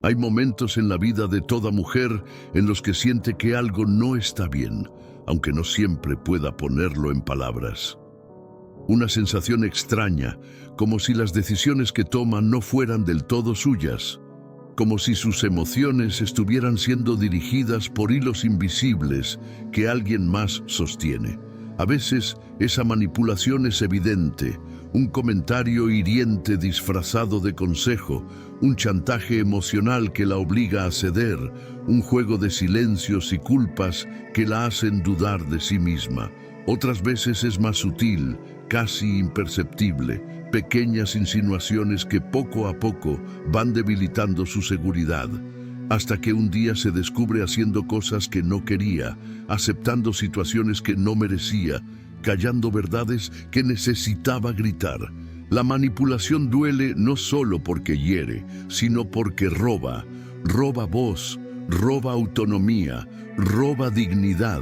Hay momentos en la vida de toda mujer en los que siente que algo no está bien, aunque no siempre pueda ponerlo en palabras. Una sensación extraña, como si las decisiones que toma no fueran del todo suyas, como si sus emociones estuvieran siendo dirigidas por hilos invisibles que alguien más sostiene. A veces esa manipulación es evidente, un comentario hiriente disfrazado de consejo, un chantaje emocional que la obliga a ceder, un juego de silencios y culpas que la hacen dudar de sí misma. Otras veces es más sutil, casi imperceptible, pequeñas insinuaciones que poco a poco van debilitando su seguridad, hasta que un día se descubre haciendo cosas que no quería, aceptando situaciones que no merecía, callando verdades que necesitaba gritar. La manipulación duele no solo porque hiere, sino porque roba voz, roba autonomía, roba dignidad.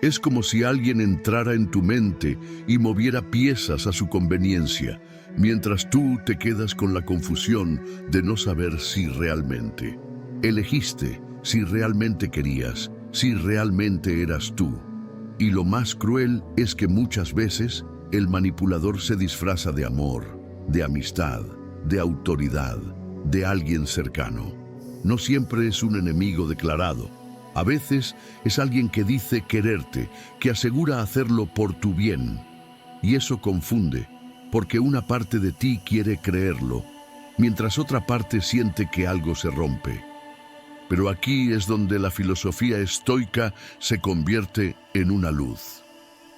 Es como si alguien entrara en tu mente y moviera piezas a su conveniencia, mientras tú te quedas con la confusión de no saber si realmente elegiste, si realmente querías, si realmente eras tú. Y lo más cruel es que muchas veces el manipulador se disfraza de amor, de amistad, de autoridad, de alguien cercano. No siempre es un enemigo declarado. A veces es alguien que dice quererte, que asegura hacerlo por tu bien. Y eso confunde, porque una parte de ti quiere creerlo, mientras otra parte siente que algo se rompe. Pero aquí es donde la filosofía estoica se convierte en una luz.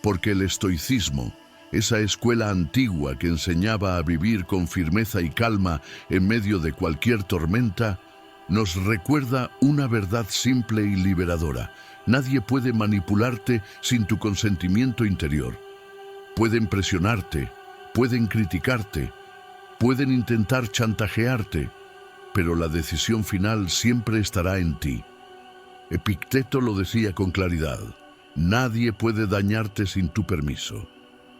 Porque el estoicismo, esa escuela antigua que enseñaba a vivir con firmeza y calma en medio de cualquier tormenta, nos recuerda una verdad simple y liberadora. Nadie puede manipularte sin tu consentimiento interior. Pueden presionarte, pueden criticarte, pueden intentar chantajearte, pero la decisión final siempre estará en ti. Epicteto lo decía con claridad: nadie puede dañarte sin tu permiso.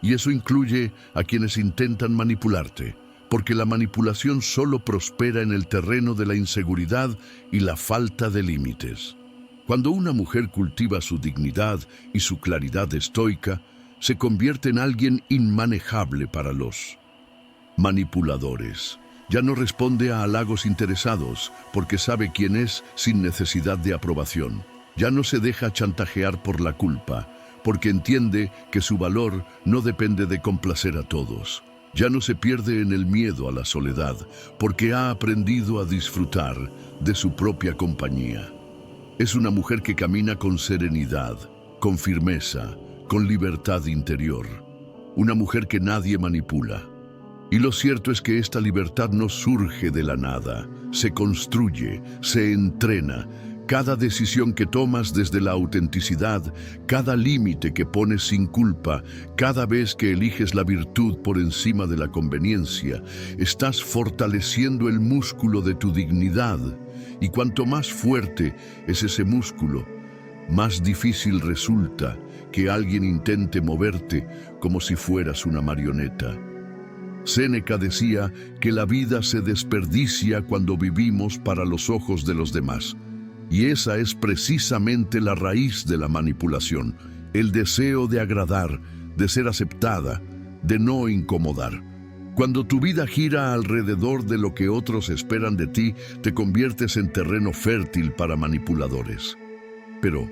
Y eso incluye a quienes intentan manipularte, porque la manipulación solo prospera en el terreno de la inseguridad y la falta de límites. Cuando una mujer cultiva su dignidad y su claridad estoica, se convierte en alguien inmanejable para los manipuladores. Ya no responde a halagos interesados, porque sabe quién es sin necesidad de aprobación. Ya no se deja chantajear por la culpa, porque entiende que su valor no depende de complacer a todos. Ya no se pierde en el miedo a la soledad, porque ha aprendido a disfrutar de su propia compañía. Es una mujer que camina con serenidad, con firmeza, con libertad interior. Una mujer que nadie manipula. Y lo cierto es que esta libertad no surge de la nada, se construye, se entrena. Cada decisión que tomas desde la autenticidad, cada límite que pones sin culpa, cada vez que eliges la virtud por encima de la conveniencia, estás fortaleciendo el músculo de tu dignidad. Y cuanto más fuerte es ese músculo, más difícil resulta que alguien intente moverte como si fueras una marioneta. Séneca decía que la vida se desperdicia cuando vivimos para los ojos de los demás. Y esa es precisamente la raíz de la manipulación, el deseo de agradar, de ser aceptada, de no incomodar. Cuando tu vida gira alrededor de lo que otros esperan de ti, te conviertes en terreno fértil para manipuladores. Pero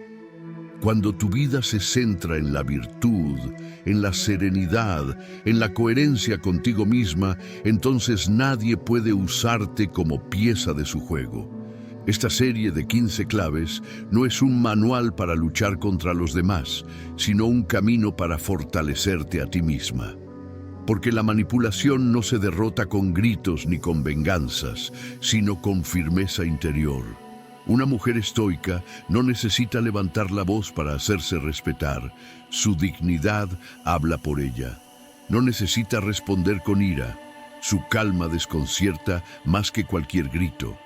cuando tu vida se centra en la virtud, en la serenidad, en la coherencia contigo misma, entonces nadie puede usarte como pieza de su juego. Esta serie de 15 claves no es un manual para luchar contra los demás, sino un camino para fortalecerte a ti misma. Porque la manipulación no se derrota con gritos ni con venganzas, sino con firmeza interior. Una mujer estoica no necesita levantar la voz para hacerse respetar. Su dignidad habla por ella. No necesita responder con ira. Su calma desconcierta más que cualquier grito.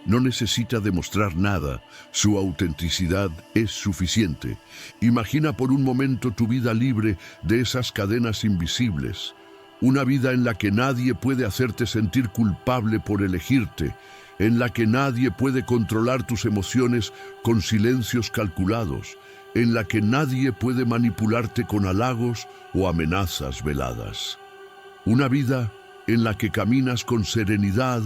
No necesita demostrar nada. Su autenticidad es suficiente. Imagina por un momento tu vida libre de esas cadenas invisibles. Una vida en la que nadie puede hacerte sentir culpable por elegirte, en la que nadie puede controlar tus emociones con silencios calculados, en la que nadie puede manipularte con halagos o amenazas veladas. Una vida en la que caminas con serenidad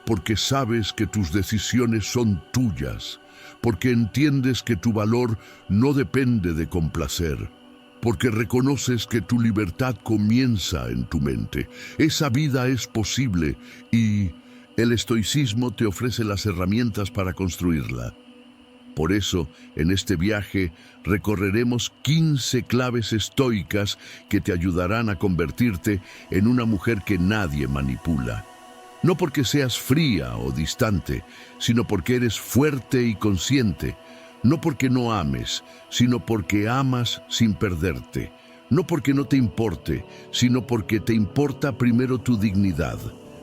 porque sabes que tus decisiones son tuyas, porque entiendes que tu valor no depende de complacer, porque reconoces que tu libertad comienza en tu mente. Esa vida es posible y el estoicismo te ofrece las herramientas para construirla. Por eso, en este viaje, recorreremos 15 claves estoicas que te ayudarán a convertirte en una mujer que nadie manipula. No porque seas fría o distante, sino porque eres fuerte y consciente. No porque no ames, sino porque amas sin perderte. No porque no te importe, sino porque te importa primero tu dignidad.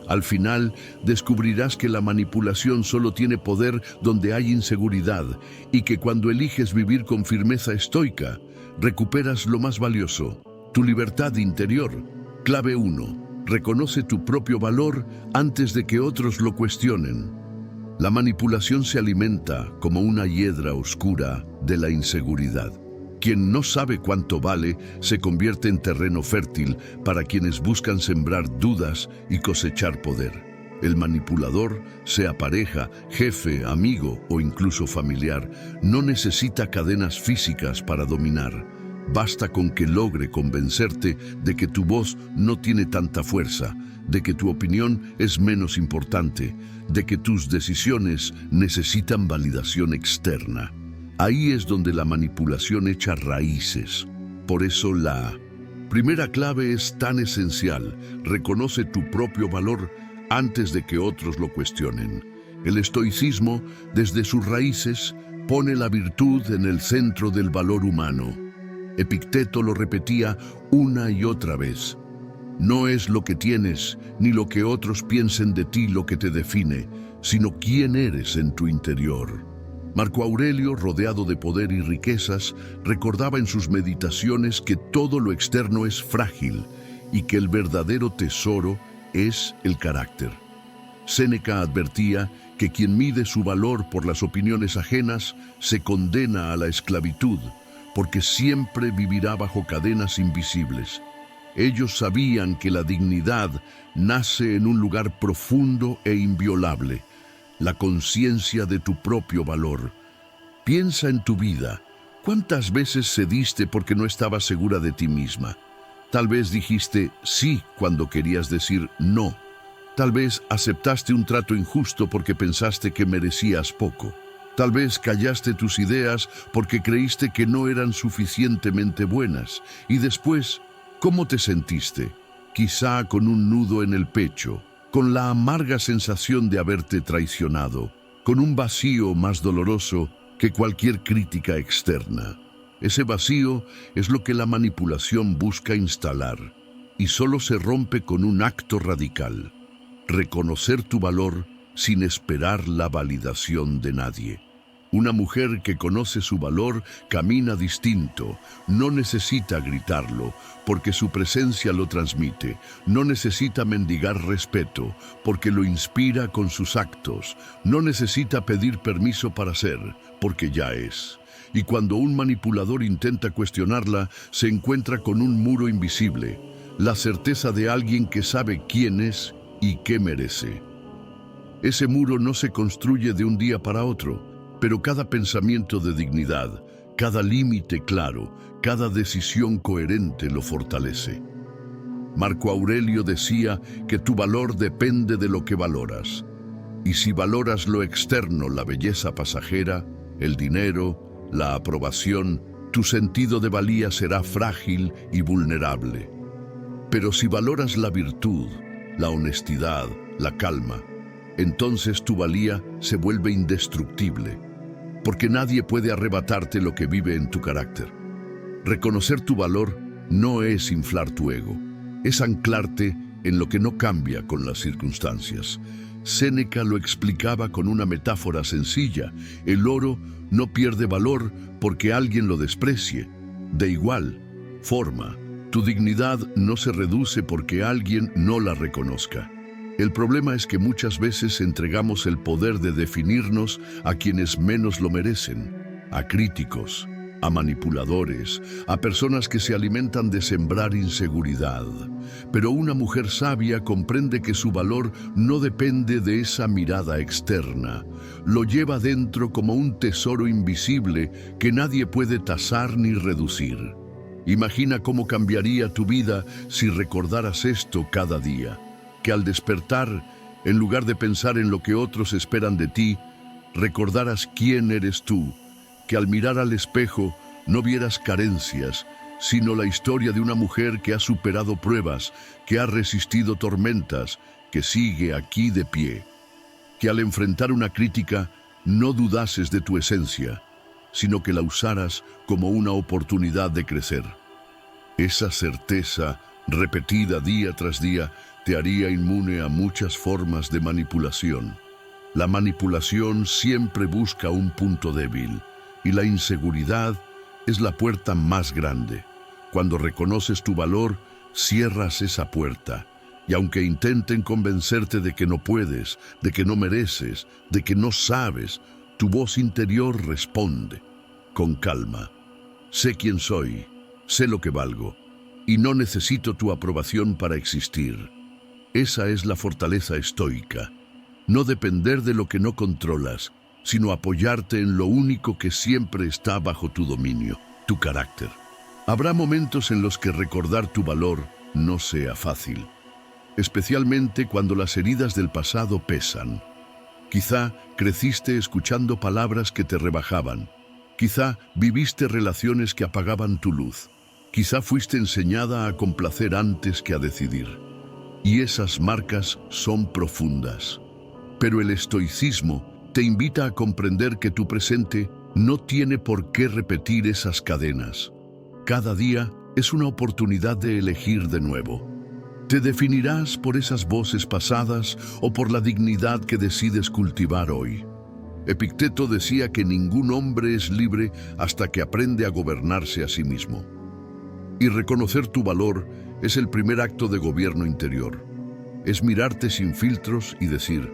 Al final, descubrirás que la manipulación solo tiene poder donde hay inseguridad y que cuando eliges vivir con firmeza estoica, recuperas lo más valioso, tu libertad interior. Clave 1. Reconoce tu propio valor antes de que otros lo cuestionen. La manipulación se alimenta como una hiedra oscura de la inseguridad. Quien no sabe cuánto vale se convierte en terreno fértil para quienes buscan sembrar dudas y cosechar poder. El manipulador, sea pareja, jefe, amigo o incluso familiar, no necesita cadenas físicas para dominar. Basta con que logre convencerte de que tu voz no tiene tanta fuerza, de que tu opinión es menos importante, de que tus decisiones necesitan validación externa. Ahí es donde la manipulación echa raíces. Por eso la primera clave es tan esencial. Reconoce tu propio valor antes de que otros lo cuestionen. El estoicismo, desde sus raíces, pone la virtud en el centro del valor humano. Epicteto lo repetía una y otra vez. No es lo que tienes, ni lo que otros piensen de ti lo que te define, sino quién eres en tu interior. Marco Aurelio, rodeado de poder y riquezas, recordaba en sus meditaciones que todo lo externo es frágil y que el verdadero tesoro es el carácter. Séneca advertía que quien mide su valor por las opiniones ajenas se condena a la esclavitud, porque siempre vivirá bajo cadenas invisibles. Ellos sabían que la dignidad nace en un lugar profundo e inviolable, la conciencia de tu propio valor. Piensa en tu vida. ¿Cuántas veces cediste porque no estabas segura de ti misma? Tal vez dijiste sí cuando querías decir no. Tal vez aceptaste un trato injusto porque pensaste que merecías poco. Tal vez callaste tus ideas porque creíste que no eran suficientemente buenas. Y después, ¿cómo te sentiste? Quizá con un nudo en el pecho, con la amarga sensación de haberte traicionado, con un vacío más doloroso que cualquier crítica externa. Ese vacío es lo que la manipulación busca instalar, y solo se rompe con un acto radical: reconocer tu valor sin esperar la validación de nadie. Una mujer que conoce su valor camina distinto, no necesita gritarlo, porque su presencia lo transmite, no necesita mendigar respeto, porque lo inspira con sus actos, no necesita pedir permiso para ser, porque ya es. Y cuando un manipulador intenta cuestionarla, se encuentra con un muro invisible, la certeza de alguien que sabe quién es y qué merece. Ese muro no se construye de un día para otro, pero cada pensamiento de dignidad, cada límite claro, cada decisión coherente lo fortalece. Marco Aurelio decía que tu valor depende de lo que valoras. Y si valoras lo externo, la belleza pasajera, el dinero, la aprobación, tu sentido de valía será frágil y vulnerable. Pero si valoras la virtud, la honestidad, la calma, entonces tu valía se vuelve indestructible, porque nadie puede arrebatarte lo que vive en tu carácter. Reconocer tu valor no es inflar tu ego, es anclarte en lo que no cambia con las circunstancias. Séneca lo explicaba con una metáfora sencilla: el oro no pierde valor porque alguien lo desprecie. De igual forma, tu dignidad no se reduce porque alguien no la reconozca. El problema es que muchas veces entregamos el poder de definirnos a quienes menos lo merecen, a críticos, a manipuladores, a personas que se alimentan de sembrar inseguridad. Pero una mujer sabia comprende que su valor no depende de esa mirada externa. Lo lleva dentro como un tesoro invisible que nadie puede tasar ni reducir. Imagina cómo cambiaría tu vida si recordaras esto cada día. Que al despertar, en lugar de pensar en lo que otros esperan de ti, recordaras quién eres tú. Que al mirar al espejo no vieras carencias, sino la historia de una mujer que ha superado pruebas, que ha resistido tormentas, que sigue aquí de pie. Que al enfrentar una crítica no dudases de tu esencia, sino que la usaras como una oportunidad de crecer. Esa certeza, repetida día tras día, te haría inmune a muchas formas de manipulación. La manipulación siempre busca un punto débil, y la inseguridad es la puerta más grande. Cuando reconoces tu valor, cierras esa puerta, y aunque intenten convencerte de que no puedes, de que no mereces, de que no sabes, tu voz interior responde, con calma: sé quién soy, sé lo que valgo, y no necesito tu aprobación para existir. Esa es la fortaleza estoica. No depender de lo que no controlas, sino apoyarte en lo único que siempre está bajo tu dominio, tu carácter. Habrá momentos en los que recordar tu valor no sea fácil, especialmente cuando las heridas del pasado pesan. Quizá creciste escuchando palabras que te rebajaban. Quizá viviste relaciones que apagaban tu luz. Quizá fuiste enseñada a complacer antes que a decidir. Y esas marcas son profundas. Pero el estoicismo te invita a comprender que tu presente no tiene por qué repetir esas cadenas. Cada día es una oportunidad de elegir de nuevo. ¿Te definirás por esas voces pasadas o por la dignidad que decides cultivar hoy? Epicteto decía que ningún hombre es libre hasta que aprende a gobernarse a sí mismo. Y reconocer tu valor es el primer acto de gobierno interior. Es mirarte sin filtros y decir: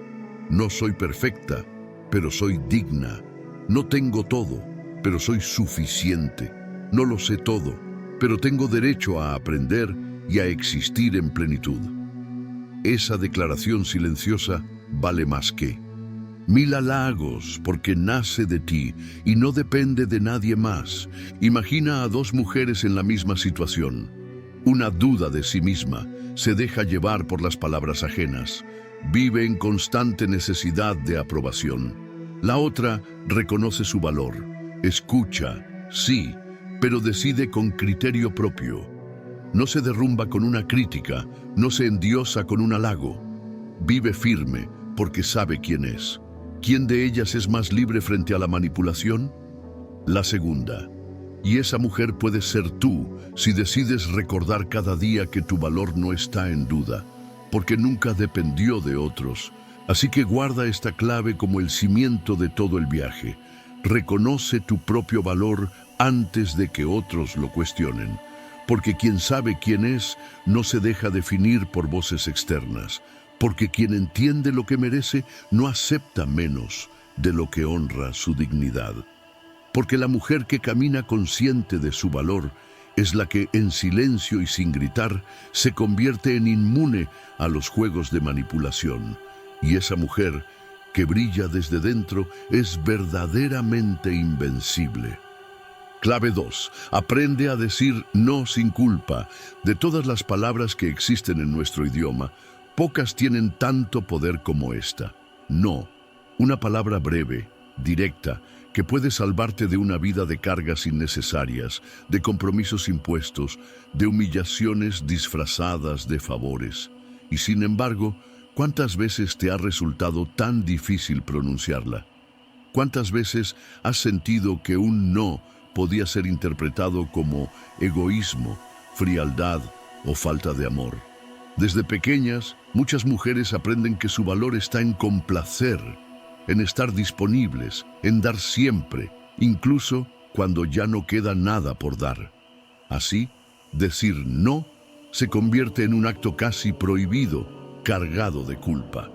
no soy perfecta, pero soy digna. No tengo todo, pero soy suficiente. No lo sé todo, pero tengo derecho a aprender y a existir en plenitud. Esa declaración silenciosa vale más que 1000 halagos, porque nace de ti y no depende de nadie más. Imagina a dos mujeres en la misma situación. Una duda de sí misma, se deja llevar por las palabras ajenas, vive en constante necesidad de aprobación. La otra reconoce su valor, escucha, sí, pero decide con criterio propio. No se derrumba con una crítica, no se endiosa con un halago. Vive firme porque sabe quién es. ¿Quién de ellas es más libre frente a la manipulación? La segunda. Y esa mujer puede ser tú si decides recordar cada día que tu valor no está en duda, porque nunca dependió de otros. Así que guarda esta clave como el cimiento de todo el viaje. Reconoce tu propio valor antes de que otros lo cuestionen, porque quien sabe quién es no se deja definir por voces externas, porque quien entiende lo que merece no acepta menos de lo que honra su dignidad. Porque la mujer que camina consciente de su valor es la que, en silencio y sin gritar, se convierte en inmune a los juegos de manipulación. Y esa mujer, que brilla desde dentro, es verdaderamente invencible. Clave 2. Aprende a decir no sin culpa. De todas las palabras que existen en nuestro idioma, pocas tienen tanto poder como esta. No. Una palabra breve, directa, que puede salvarte de una vida de cargas innecesarias, de compromisos impuestos, de humillaciones disfrazadas de favores. Y sin embargo, ¿cuántas veces te ha resultado tan difícil pronunciarla? ¿Cuántas veces has sentido que un no podía ser interpretado como egoísmo, frialdad o falta de amor? Desde pequeñas, muchas mujeres aprenden que su valor está en complacer, en estar disponibles, en dar siempre, incluso cuando ya no queda nada por dar. Así, decir no se convierte en un acto casi prohibido, cargado de culpa.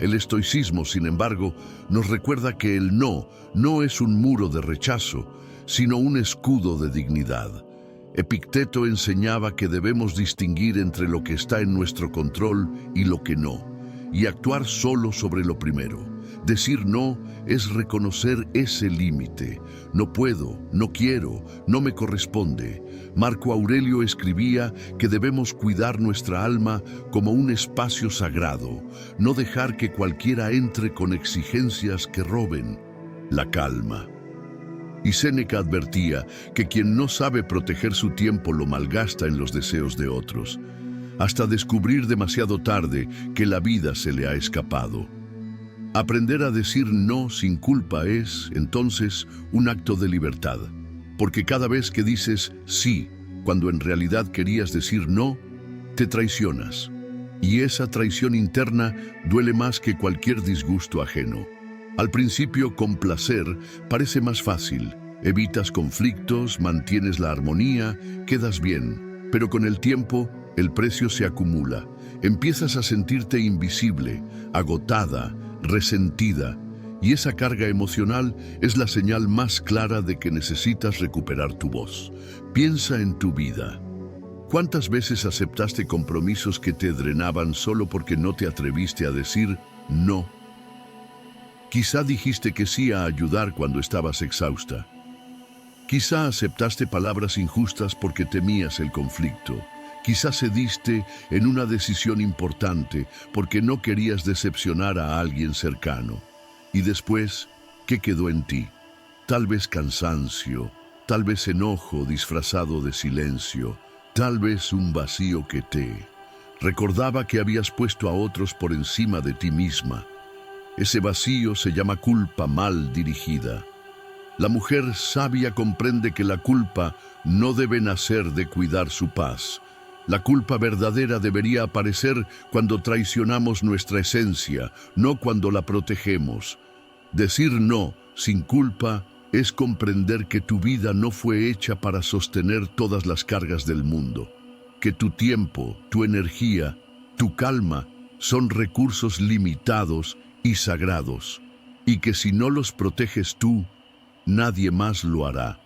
El estoicismo, sin embargo, nos recuerda que el no es un muro de rechazo, sino un escudo de dignidad. Epicteto enseñaba que debemos distinguir entre lo que está en nuestro control y lo que no, y actuar solo sobre lo primero. Decir no es reconocer ese límite. No puedo, no quiero, no me corresponde. Marco Aurelio escribía que debemos cuidar nuestra alma como un espacio sagrado, no dejar que cualquiera entre con exigencias que roben la calma. Y Séneca advertía que quien no sabe proteger su tiempo lo malgasta en los deseos de otros, hasta descubrir demasiado tarde que la vida se le ha escapado. Aprender a decir no sin culpa es, entonces, un acto de libertad, porque cada vez que dices sí, cuando en realidad querías decir no, te traicionas. Y esa traición interna duele más que cualquier disgusto ajeno. Al principio, complacer parece más fácil. Evitas conflictos, mantienes la armonía, quedas bien. Pero con el tiempo, el precio se acumula. Empiezas a sentirte invisible, agotada, resentida. Y esa carga emocional es la señal más clara de que necesitas recuperar tu voz. Piensa en tu vida. ¿Cuántas veces aceptaste compromisos que te drenaban solo porque no te atreviste a decir no? Quizá dijiste que sí a ayudar cuando estabas exhausta. Quizá aceptaste palabras injustas porque temías el conflicto. Quizá cediste en una decisión importante porque no querías decepcionar a alguien cercano. Y después, ¿qué quedó en ti? Tal vez cansancio, tal vez enojo disfrazado de silencio, tal vez un vacío que te recordaba que habías puesto a otros por encima de ti misma. Ese vacío se llama culpa mal dirigida. La mujer sabia comprende que la culpa no debe nacer de cuidar su paz. La culpa verdadera debería aparecer cuando traicionamos nuestra esencia, no cuando la protegemos. Decir no sin culpa es comprender que tu vida no fue hecha para sostener todas las cargas del mundo, que tu tiempo, tu energía, tu calma son recursos limitados y sagrados, y que si no los proteges tú, nadie más lo hará.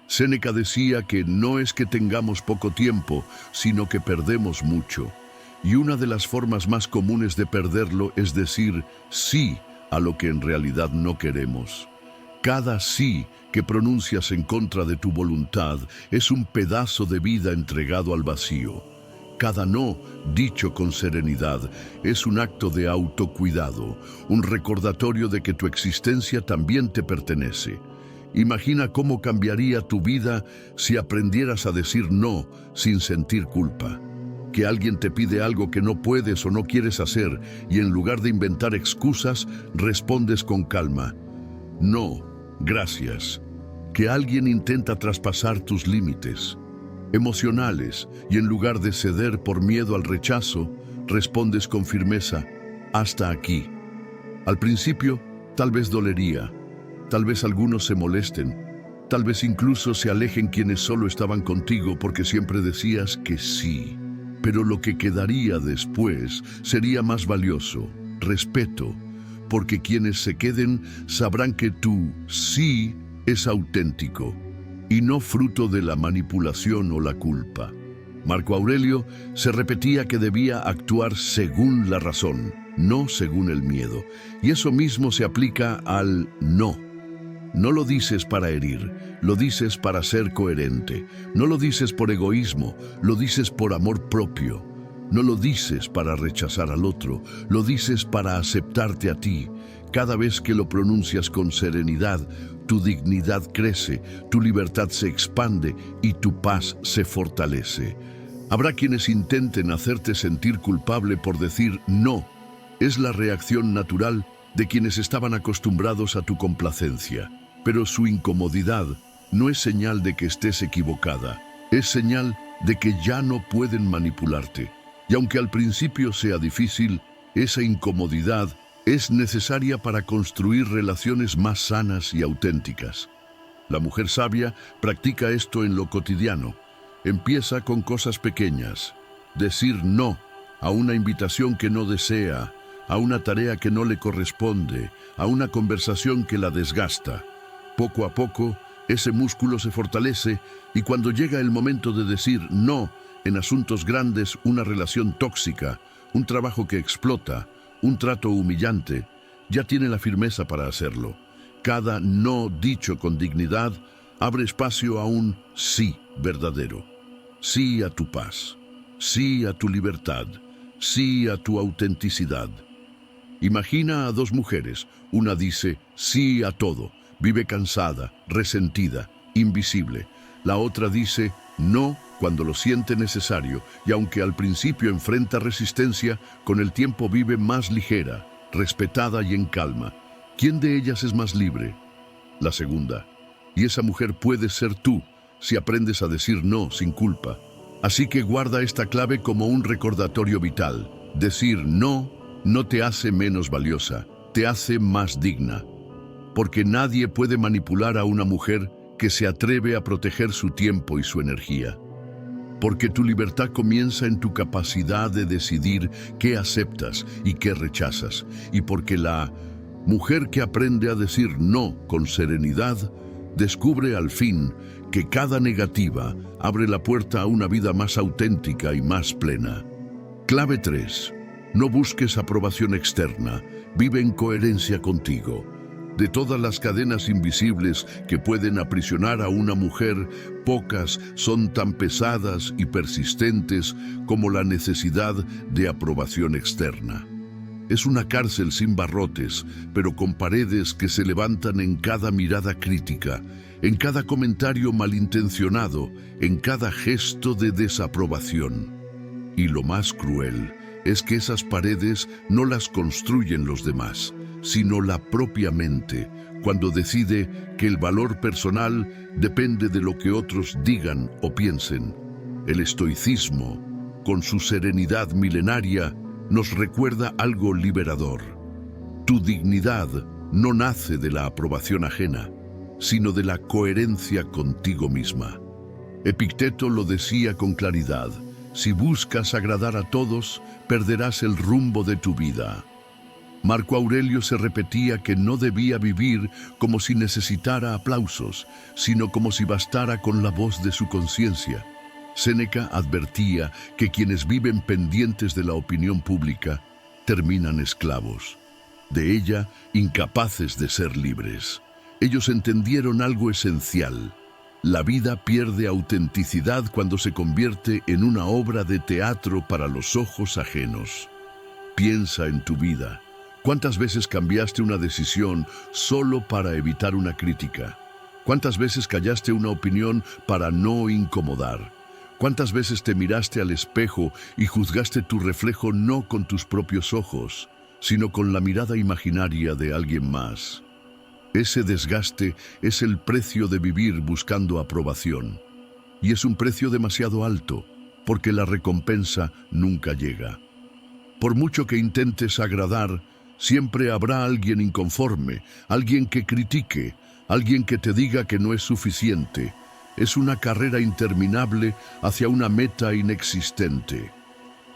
Séneca decía que no es que tengamos poco tiempo, sino que perdemos mucho. Y una de las formas más comunes de perderlo es decir sí a lo que en realidad no queremos. Cada sí que pronuncias en contra de tu voluntad es un pedazo de vida entregado al vacío. Cada no, dicho con serenidad, es un acto de autocuidado, un recordatorio de que tu existencia también te pertenece. Imagina cómo cambiaría tu vida si aprendieras a decir no sin sentir culpa. Que alguien te pide algo que no puedes o no quieres hacer y en lugar de inventar excusas, respondes con calma. No, gracias. Que alguien intenta traspasar tus límites emocionales y en lugar de ceder por miedo al rechazo, respondes con firmeza, hasta aquí. Al principio, tal vez dolería. Tal vez algunos se molesten, tal vez incluso se alejen quienes solo estaban contigo porque siempre decías que sí. Pero lo que quedaría después sería más valioso, respeto, porque quienes se queden sabrán que tu sí es auténtico y no fruto de la manipulación o la culpa. Marco Aurelio se repetía que debía actuar según la razón, no según el miedo, y eso mismo se aplica al no. No lo dices para herir, lo dices para ser coherente. No lo dices por egoísmo, lo dices por amor propio. No lo dices para rechazar al otro, lo dices para aceptarte a ti. Cada vez que lo pronuncias con serenidad, tu dignidad crece, tu libertad se expande y tu paz se fortalece. Habrá quienes intenten hacerte sentir culpable por decir no. Es la reacción natural de quienes estaban acostumbrados a tu complacencia. Pero su incomodidad no es señal de que estés equivocada, es señal de que ya no pueden manipularte. Y aunque al principio sea difícil, esa incomodidad es necesaria para construir relaciones más sanas y auténticas. La mujer sabia practica esto en lo cotidiano. Empieza con cosas pequeñas. Decir no a una invitación que no desea, a una tarea que no le corresponde, a una conversación que la desgasta. Poco a poco, ese músculo se fortalece y cuando llega el momento de decir no en asuntos grandes, una relación tóxica, un trabajo que explota, un trato humillante, ya tiene la firmeza para hacerlo. Cada no dicho con dignidad abre espacio a un sí verdadero. Sí a tu paz, sí a tu libertad, sí a tu autenticidad. Imagina a dos mujeres. Una dice sí a todo, vive cansada, resentida, invisible. La otra dice no cuando lo siente necesario y aunque al principio enfrenta resistencia, con el tiempo vive más ligera, respetada y en calma. ¿Quién de ellas es más libre? La segunda. Y esa mujer puede ser tú si aprendes a decir no sin culpa. Así que guarda esta clave como un recordatorio vital. Decir no no te hace menos valiosa, te hace más digna. Porque nadie puede manipular a una mujer que se atreve a proteger su tiempo y su energía. Porque tu libertad comienza en tu capacidad de decidir qué aceptas y qué rechazas. Y porque la mujer que aprende a decir no con serenidad, descubre al fin que cada negativa abre la puerta a una vida más auténtica y más plena. Clave 3. No busques aprobación externa, vive en coherencia contigo. De todas las cadenas invisibles que pueden aprisionar a una mujer, pocas son tan pesadas y persistentes como la necesidad de aprobación externa. Es una cárcel sin barrotes, pero con paredes que se levantan en cada mirada crítica, en cada comentario malintencionado, en cada gesto de desaprobación. Y lo más cruel es que esas paredes no las construyen los demás, sino la propia mente, cuando decide que el valor personal depende de lo que otros digan o piensen. El estoicismo, con su serenidad milenaria, nos recuerda algo liberador. Tu dignidad no nace de la aprobación ajena, sino de la coherencia contigo misma. Epicteto lo decía con claridad: si buscas agradar a todos, perderás el rumbo de tu vida. Marco Aurelio se repetía que no debía vivir como si necesitara aplausos, sino como si bastara con la voz de su conciencia. Séneca advertía que quienes viven pendientes de la opinión pública terminan esclavos. De ella, incapaces de ser libres. Ellos entendieron algo esencial. La vida pierde autenticidad cuando se convierte en una obra de teatro para los ojos ajenos. Piensa en tu vida. ¿Cuántas veces cambiaste una decisión solo para evitar una crítica? ¿Cuántas veces callaste una opinión para no incomodar? ¿Cuántas veces te miraste al espejo y juzgaste tu reflejo no con tus propios ojos, sino con la mirada imaginaria de alguien más? Ese desgaste es el precio de vivir buscando aprobación. Y es un precio demasiado alto, porque la recompensa nunca llega. Por mucho que intentes agradar, siempre habrá alguien inconforme, alguien que critique, alguien que te diga que no es suficiente. Es una carrera interminable hacia una meta inexistente.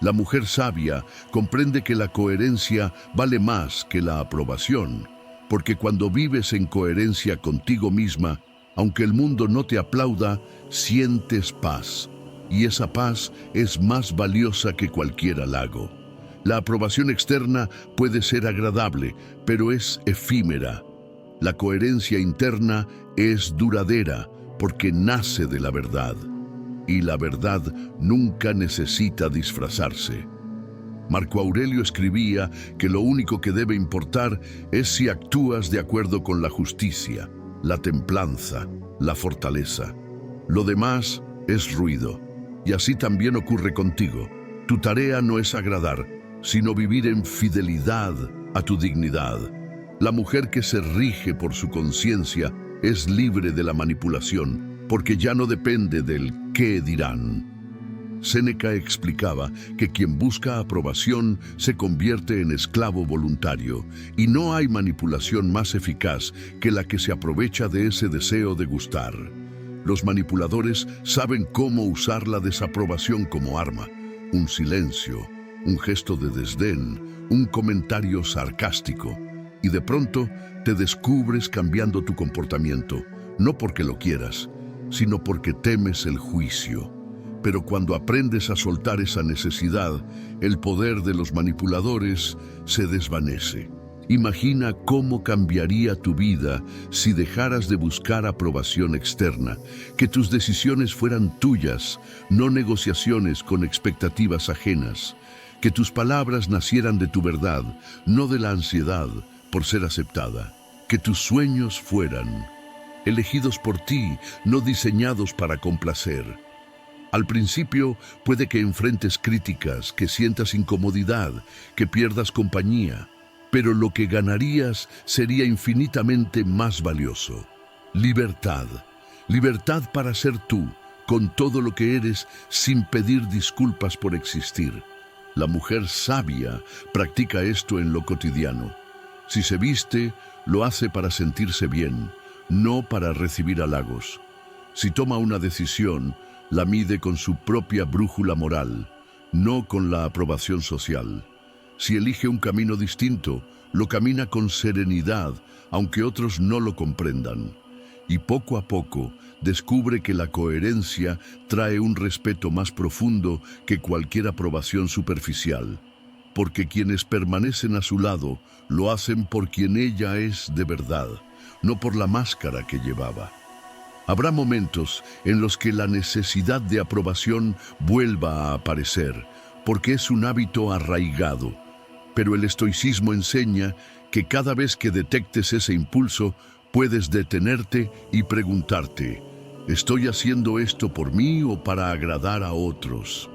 La mujer sabia comprende que la coherencia vale más que la aprobación, porque cuando vives en coherencia contigo misma, aunque el mundo no te aplauda, sientes paz, y esa paz es más valiosa que cualquier halago. La aprobación externa puede ser agradable, pero es efímera. La coherencia interna es duradera, porque nace de la verdad. Y la verdad nunca necesita disfrazarse. Marco Aurelio escribía que lo único que debe importar es si actúas de acuerdo con la justicia, la templanza, la fortaleza. Lo demás es ruido. Y así también ocurre contigo. Tu tarea no es agradar, sino vivir en fidelidad a tu dignidad. La mujer que se rige por su conciencia es libre de la manipulación, porque ya no depende del qué dirán. Séneca explicaba que quien busca aprobación se convierte en esclavo voluntario, y no hay manipulación más eficaz que la que se aprovecha de ese deseo de gustar. Los manipuladores saben cómo usar la desaprobación como arma, un silencio, un gesto de desdén, un comentario sarcástico, y de pronto te descubres cambiando tu comportamiento, no porque lo quieras, sino porque temes el juicio. Pero cuando aprendes a soltar esa necesidad, el poder de los manipuladores se desvanece. Imagina cómo cambiaría tu vida si dejaras de buscar aprobación externa, que tus decisiones fueran tuyas, no negociaciones con expectativas ajenas, que tus palabras nacieran de tu verdad, no de la ansiedad por ser aceptada, que tus sueños fueran elegidos por ti, no diseñados para complacer. Al principio puede que enfrentes críticas, que sientas incomodidad, que pierdas compañía, pero lo que ganarías sería infinitamente más valioso. Libertad. Libertad para ser tú, con todo lo que eres, sin pedir disculpas por existir. La mujer sabia practica esto en lo cotidiano. Si se viste, lo hace para sentirse bien, no para recibir halagos. Si toma una decisión, la mide con su propia brújula moral, no con la aprobación social. Si elige un camino distinto, lo camina con serenidad, aunque otros no lo comprendan. Y poco a poco descubre que la coherencia trae un respeto más profundo que cualquier aprobación superficial. Porque quienes permanecen a su lado lo hacen por quien ella es de verdad, no por la máscara que llevaba. Habrá momentos en los que la necesidad de aprobación vuelva a aparecer, porque es un hábito arraigado. Pero el estoicismo enseña que cada vez que detectes ese impulso, puedes detenerte y preguntarte, ¿estoy haciendo esto por mí o para agradar a otros?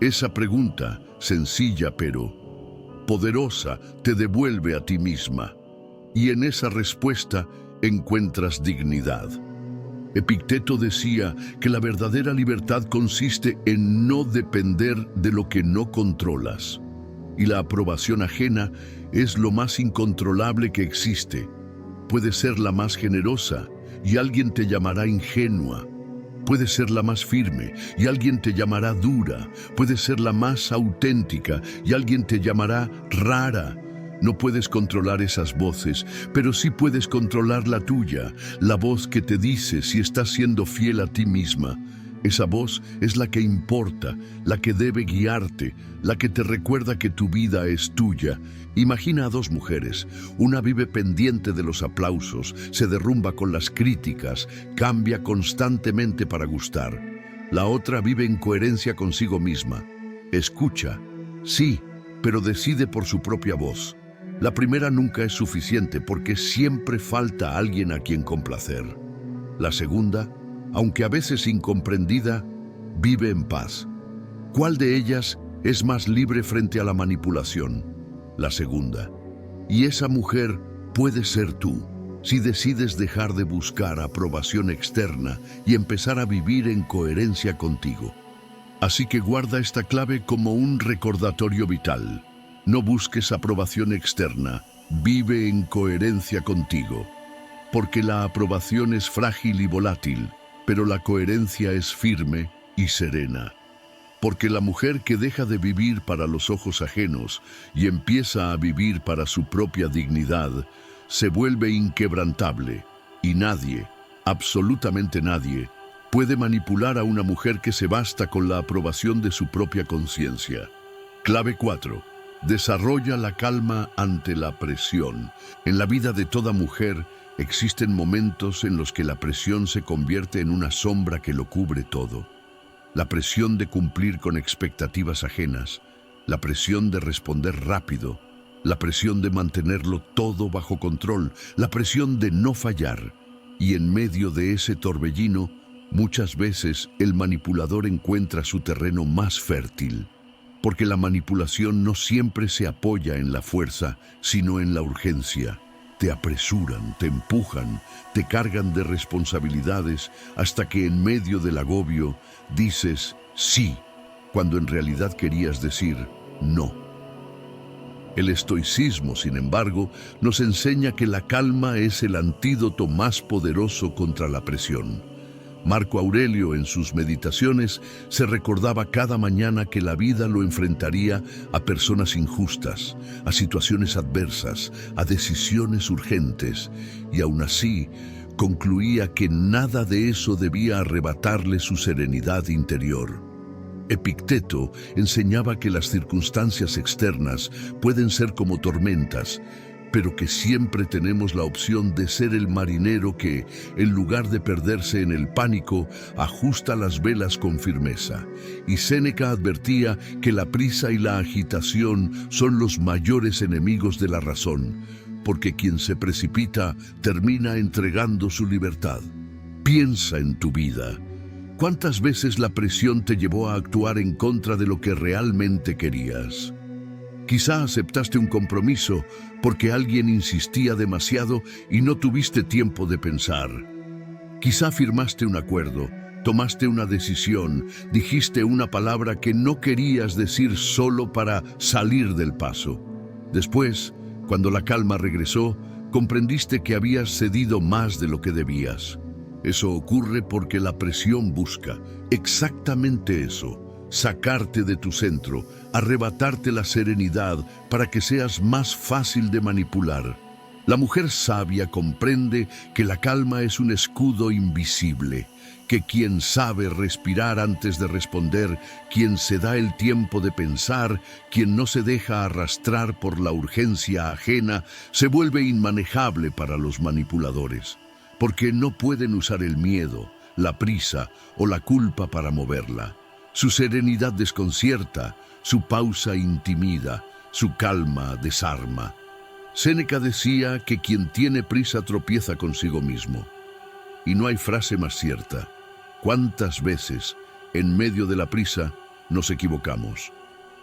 Esa pregunta, sencilla pero poderosa, te devuelve a ti misma. Y en esa respuesta encuentras dignidad. Epicteto decía que la verdadera libertad consiste en no depender de lo que no controlas. Y la aprobación ajena es lo más incontrolable que existe. Puede ser la más generosa y alguien te llamará ingenua. Puede ser la más firme y alguien te llamará dura. Puede ser la más auténtica y alguien te llamará rara. No puedes controlar esas voces, pero sí puedes controlar la tuya, la voz que te dice si estás siendo fiel a ti misma. Esa voz es la que importa, la que debe guiarte, la que te recuerda que tu vida es tuya. Imagina a dos mujeres. Una vive pendiente de los aplausos, se derrumba con las críticas, cambia constantemente para gustar. La otra vive en coherencia consigo misma. Escucha, sí, pero decide por su propia voz. La primera nunca es suficiente porque siempre falta alguien a quien complacer. La segunda, aunque a veces incomprendida, vive en paz. ¿Cuál de ellas es más libre frente a la manipulación? La segunda. Y esa mujer puede ser tú, si decides dejar de buscar aprobación externa y empezar a vivir en coherencia contigo. Así que guarda esta clave como un recordatorio vital. No busques aprobación externa, vive en coherencia contigo. Porque la aprobación es frágil y volátil, pero la coherencia es firme y serena. Porque la mujer que deja de vivir para los ojos ajenos y empieza a vivir para su propia dignidad, se vuelve inquebrantable, y nadie, absolutamente nadie, puede manipular a una mujer que se basta con la aprobación de su propia conciencia. Clave 4. Desarrolla la calma ante la presión. En la vida de toda mujer existen momentos en los que la presión se convierte en una sombra que lo cubre todo. La presión de cumplir con expectativas ajenas, la presión de responder rápido, la presión de mantenerlo todo bajo control, la presión de no fallar. Y en medio de ese torbellino, muchas veces el manipulador encuentra su terreno más fértil. Porque la manipulación no siempre se apoya en la fuerza, sino en la urgencia. Te apresuran, te empujan, te cargan de responsabilidades hasta que en medio del agobio dices sí, cuando en realidad querías decir no. El estoicismo, sin embargo, nos enseña que la calma es el antídoto más poderoso contra la presión. Marco Aurelio, en sus meditaciones, se recordaba cada mañana que la vida lo enfrentaría a personas injustas, a situaciones adversas, a decisiones urgentes, y aún así concluía que nada de eso debía arrebatarle su serenidad interior. Epicteto enseñaba que las circunstancias externas pueden ser como tormentas, pero que siempre tenemos la opción de ser el marinero que, en lugar de perderse en el pánico, ajusta las velas con firmeza. Y Séneca advertía que la prisa y la agitación son los mayores enemigos de la razón, porque quien se precipita termina entregando su libertad. Piensa en tu vida. ¿Cuántas veces la presión te llevó a actuar en contra de lo que realmente querías? Quizá aceptaste un compromiso porque alguien insistía demasiado y no tuviste tiempo de pensar. Quizá firmaste un acuerdo, tomaste una decisión, dijiste una palabra que no querías decir solo para salir del paso. Después, cuando la calma regresó, comprendiste que habías cedido más de lo que debías. Eso ocurre porque la presión busca exactamente eso. Sacarte de tu centro, arrebatarte la serenidad para que seas más fácil de manipular. La mujer sabia comprende que la calma es un escudo invisible, que quien sabe respirar antes de responder, quien se da el tiempo de pensar, quien no se deja arrastrar por la urgencia ajena, se vuelve inmanejable para los manipuladores, porque no pueden usar el miedo, la prisa o la culpa para moverla. Su serenidad desconcierta, su pausa intimida, su calma desarma. Séneca decía que quien tiene prisa tropieza consigo mismo. Y no hay frase más cierta. ¿Cuántas veces, en medio de la prisa, nos equivocamos?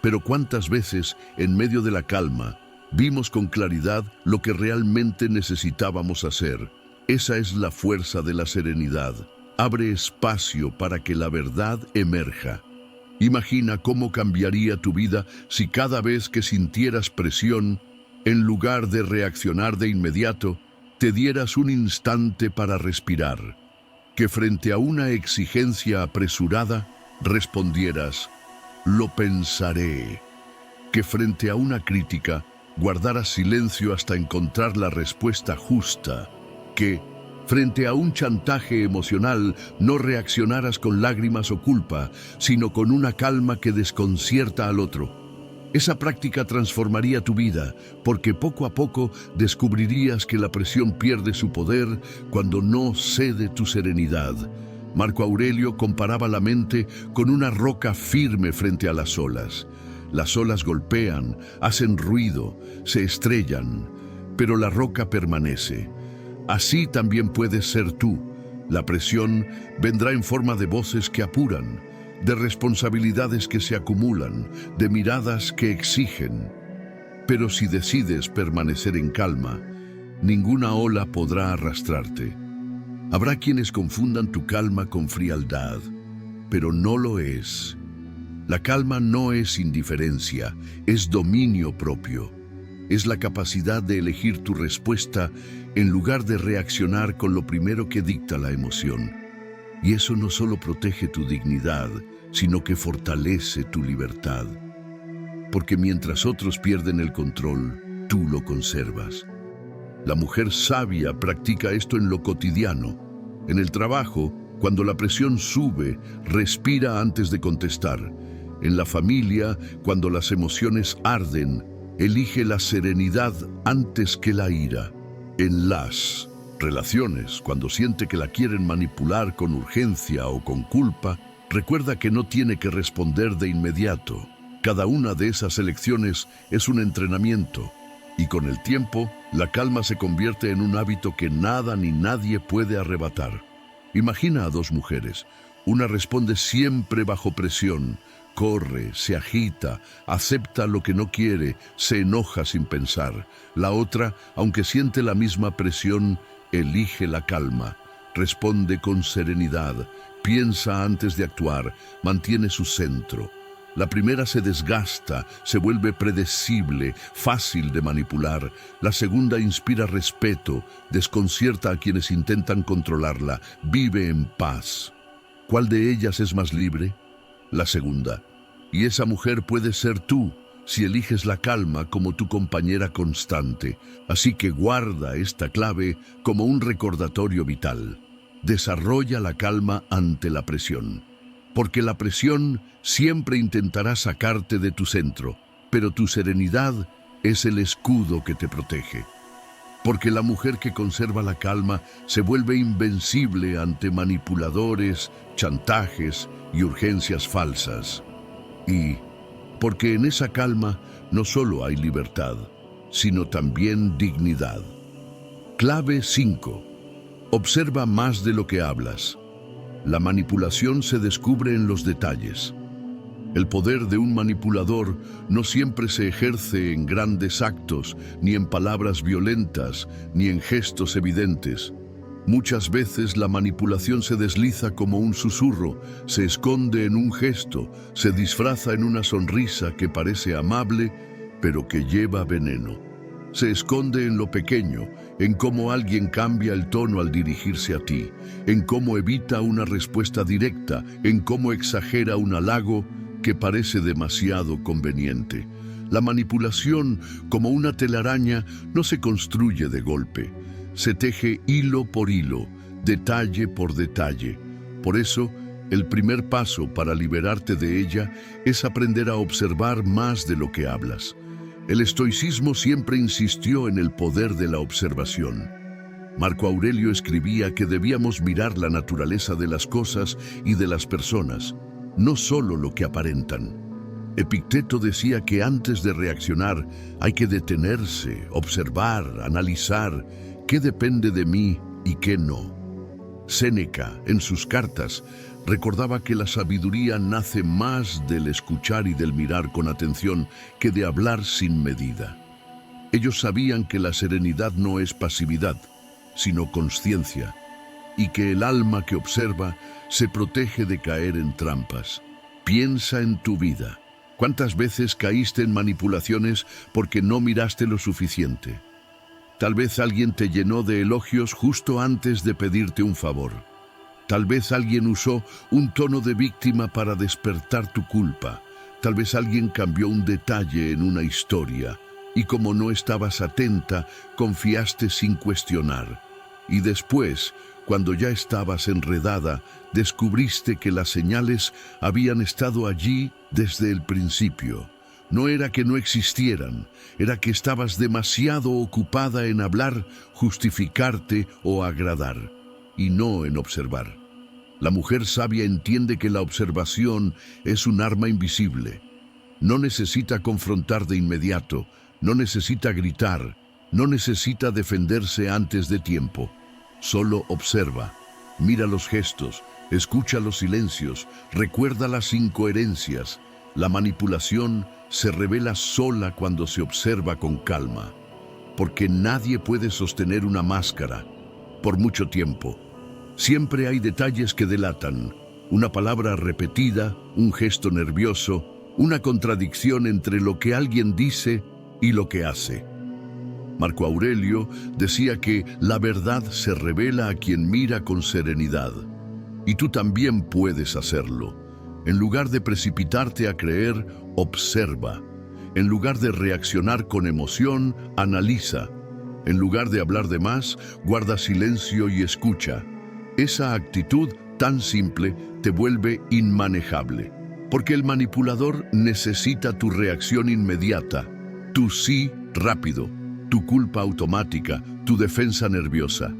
Pero ¿cuántas veces, en medio de la calma, vimos con claridad lo que realmente necesitábamos hacer? Esa es la fuerza de la serenidad. Abre espacio para que la verdad emerja. Imagina cómo cambiaría tu vida si cada vez que sintieras presión, en lugar de reaccionar de inmediato, te dieras un instante para respirar. Que frente a una exigencia apresurada, respondieras, «Lo pensaré». Que frente a una crítica, guardaras silencio hasta encontrar la respuesta justa. Que, frente a un chantaje emocional, no reaccionaras con lágrimas o culpa, sino con una calma que desconcierta al otro. Esa práctica transformaría tu vida, porque poco a poco descubrirías que la presión pierde su poder cuando no cede tu serenidad. Marco Aurelio comparaba la mente con una roca firme frente a las olas. Las olas golpean, hacen ruido, se estrellan, pero la roca permanece. Así también puedes ser tú. La presión vendrá en forma de voces que apuran, de responsabilidades que se acumulan, de miradas que exigen. Pero si decides permanecer en calma, ninguna ola podrá arrastrarte. Habrá quienes confundan tu calma con frialdad, pero no lo es. La calma no es indiferencia, es dominio propio. Es la capacidad de elegir tu respuesta en lugar de reaccionar con lo primero que dicta la emoción. Y eso no solo protege tu dignidad, sino que fortalece tu libertad. Porque mientras otros pierden el control, tú lo conservas. La mujer sabia practica esto en lo cotidiano. En el trabajo, cuando la presión sube, respira antes de contestar. En la familia, cuando las emociones arden, elige la serenidad antes que la ira. En las relaciones, cuando siente que la quieren manipular con urgencia o con culpa, recuerda que no tiene que responder de inmediato. Cada una de esas elecciones es un entrenamiento, y con el tiempo, la calma se convierte en un hábito que nada ni nadie puede arrebatar. Imagina a dos mujeres. Una responde siempre bajo presión, corre, se agita, acepta lo que no quiere, se enoja sin pensar. La otra, aunque siente la misma presión, elige la calma, responde con serenidad, piensa antes de actuar, mantiene su centro. La primera se desgasta, se vuelve predecible, fácil de manipular. La segunda inspira respeto, desconcierta a quienes intentan controlarla, vive en paz. ¿Cuál de ellas es más libre? La segunda. Y esa mujer puede ser tú, si eliges la calma como tu compañera constante. Así que guarda esta clave como un recordatorio vital. Desarrolla la calma ante la presión. Porque la presión siempre intentará sacarte de tu centro, pero tu serenidad es el escudo que te protege. Porque la mujer que conserva la calma se vuelve invencible ante manipuladores, chantajes y urgencias falsas. Y porque en esa calma no solo hay libertad, sino también dignidad. Clave 5. Observa más de lo que hablas. La manipulación se descubre en los detalles. El poder de un manipulador no siempre se ejerce en grandes actos, ni en palabras violentas, ni en gestos evidentes. Muchas veces la manipulación se desliza como un susurro, se esconde en un gesto, se disfraza en una sonrisa que parece amable, pero que lleva veneno. Se esconde en lo pequeño, en cómo alguien cambia el tono al dirigirse a ti, en cómo evita una respuesta directa, en cómo exagera un halago que parece demasiado conveniente. La manipulación, como una telaraña, no se construye de golpe. Se teje hilo por hilo, detalle por detalle. Por eso, el primer paso para liberarte de ella es aprender a observar más de lo que hablas. El estoicismo siempre insistió en el poder de la observación. Marco Aurelio escribía que debíamos mirar la naturaleza de las cosas y de las personas, no solo lo que aparentan. Epicteto decía que antes de reaccionar hay que detenerse, observar, analizar qué depende de mí y qué no. Séneca, en sus cartas, recordaba que la sabiduría nace más del escuchar y del mirar con atención que de hablar sin medida. Ellos sabían que la serenidad no es pasividad, sino consciencia, y que el alma que observa se protege de caer en trampas. Piensa en tu vida. ¿Cuántas veces caíste en manipulaciones porque no miraste lo suficiente? Tal vez alguien te llenó de elogios justo antes de pedirte un favor. Tal vez alguien usó un tono de víctima para despertar tu culpa. Tal vez alguien cambió un detalle en una historia y como no estabas atenta, confiaste sin cuestionar. Y después, cuando ya estabas enredada, descubriste que las señales habían estado allí desde el principio. No era que no existieran, era que estabas demasiado ocupada en hablar, justificarte o agradar, y no en observar. La mujer sabia entiende que la observación es un arma invisible. No necesita confrontar de inmediato, no necesita gritar, no necesita defenderse antes de tiempo. Solo observa, mira los gestos, escucha los silencios, recuerda las incoherencias. La manipulación se revela sola cuando se observa con calma, porque nadie puede sostener una máscara por mucho tiempo. Siempre hay detalles que delatan, una palabra repetida, un gesto nervioso, una contradicción entre lo que alguien dice y lo que hace. Marco Aurelio decía que la verdad se revela a quien mira con serenidad, y tú también puedes hacerlo. En lugar de precipitarte a creer, observa. En lugar de reaccionar con emoción, analiza. En lugar de hablar de más, guarda silencio y escucha. Esa actitud tan simple te vuelve inmanejable, porque el manipulador necesita tu reacción inmediata, tu sí rápido, tu culpa automática, tu defensa nerviosa.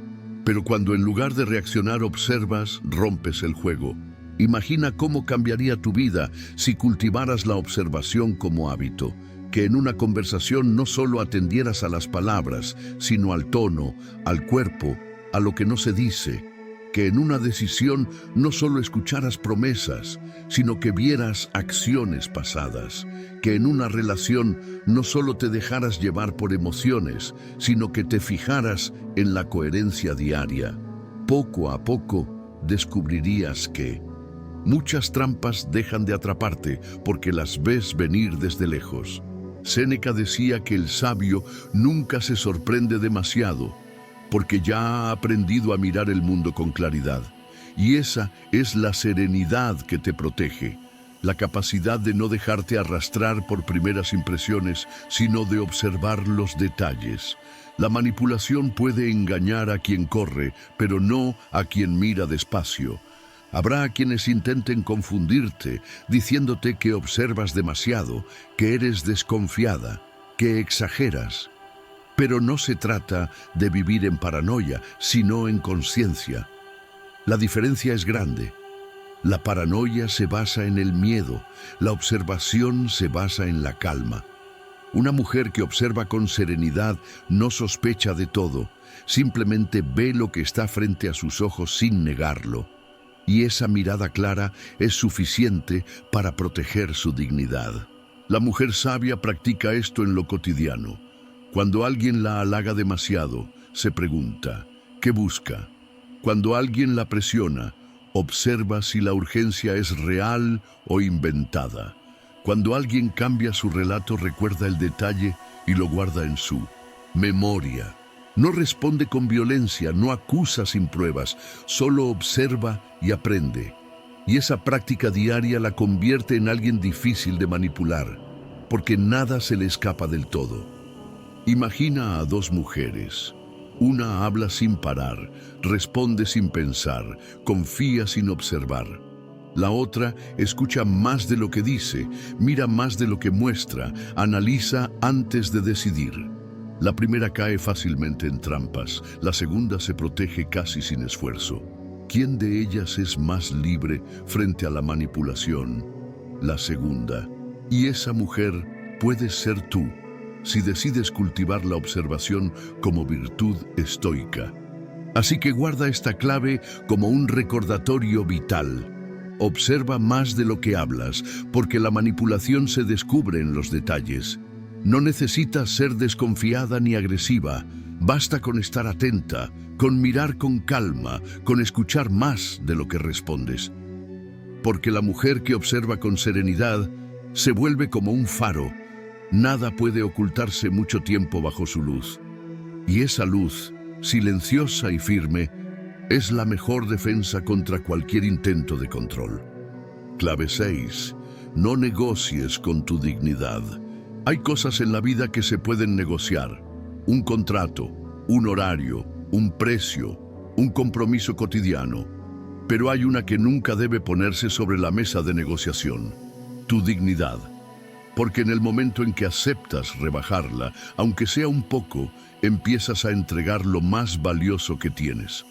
Pero cuando en lugar de reaccionar observas, rompes el juego. Imagina cómo cambiaría tu vida si cultivaras la observación como hábito, que en una conversación no solo atendieras a las palabras, sino al tono, al cuerpo, a lo que no se dice, que en una decisión no solo escucharas promesas, sino que vieras acciones pasadas, que en una relación no solo te dejaras llevar por emociones, sino que te fijaras en la coherencia diaria. Poco a poco descubrirías que muchas trampas dejan de atraparte porque las ves venir desde lejos. Séneca decía que el sabio nunca se sorprende demasiado, porque ya ha aprendido a mirar el mundo con claridad. Y esa es la serenidad que te protege, la capacidad de no dejarte arrastrar por primeras impresiones, sino de observar los detalles. La manipulación puede engañar a quien corre, pero no a quien mira despacio. Habrá quienes intenten confundirte, diciéndote que observas demasiado, que eres desconfiada, que exageras. Pero no se trata de vivir en paranoia, sino en conciencia. La diferencia es grande. La paranoia se basa en el miedo, la observación se basa en la calma. Una mujer que observa con serenidad no sospecha de todo, simplemente ve lo que está frente a sus ojos sin negarlo. Y esa mirada clara es suficiente para proteger su dignidad. La mujer sabia practica esto en lo cotidiano. Cuando alguien la halaga demasiado, se pregunta, ¿qué busca? Cuando alguien la presiona, observa si la urgencia es real o inventada. Cuando alguien cambia su relato, recuerda el detalle y lo guarda en su memoria. No responde con violencia, no acusa sin pruebas, solo observa y aprende. Y esa práctica diaria la convierte en alguien difícil de manipular, porque nada se le escapa del todo. Imagina a dos mujeres. Una habla sin parar, responde sin pensar, confía sin observar. La otra escucha más de lo que dice, mira más de lo que muestra, analiza antes de decidir. La primera cae fácilmente en trampas, la segunda se protege casi sin esfuerzo. ¿Quién de ellas es más libre frente a la manipulación? La segunda. Y esa mujer puedes ser tú, si decides cultivar la observación como virtud estoica. Así que guarda esta clave como un recordatorio vital. Observa más de lo que hablas, porque la manipulación se descubre en los detalles. No necesitas ser desconfiada ni agresiva, basta con estar atenta, con mirar con calma, con escuchar más de lo que respondes. Porque la mujer que observa con serenidad se vuelve como un faro. Nada puede ocultarse mucho tiempo bajo su luz. Y esa luz, silenciosa y firme, es la mejor defensa contra cualquier intento de control. Clave 6. No negocies con tu dignidad. Hay cosas en la vida que se pueden negociar. Un contrato, un horario, un precio, un compromiso cotidiano. Pero hay una que nunca debe ponerse sobre la mesa de negociación: tu dignidad. Porque en el momento en que aceptas rebajarla, aunque sea un poco, empiezas a entregar lo más valioso que tienes.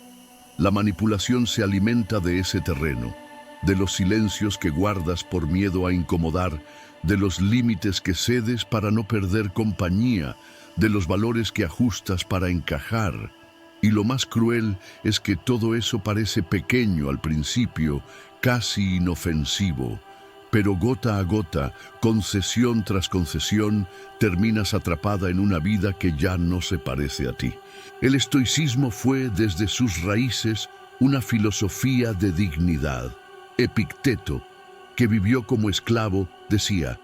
La manipulación se alimenta de ese terreno, de los silencios que guardas por miedo a incomodar, de los límites que cedes para no perder compañía, de los valores que ajustas para encajar. Y lo más cruel es que todo eso parece pequeño al principio, casi inofensivo. Pero gota a gota, concesión tras concesión, terminas atrapada en una vida que ya no se parece a ti. El estoicismo fue desde sus raíces una filosofía de dignidad. Epicteto, que vivió como esclavo, decía: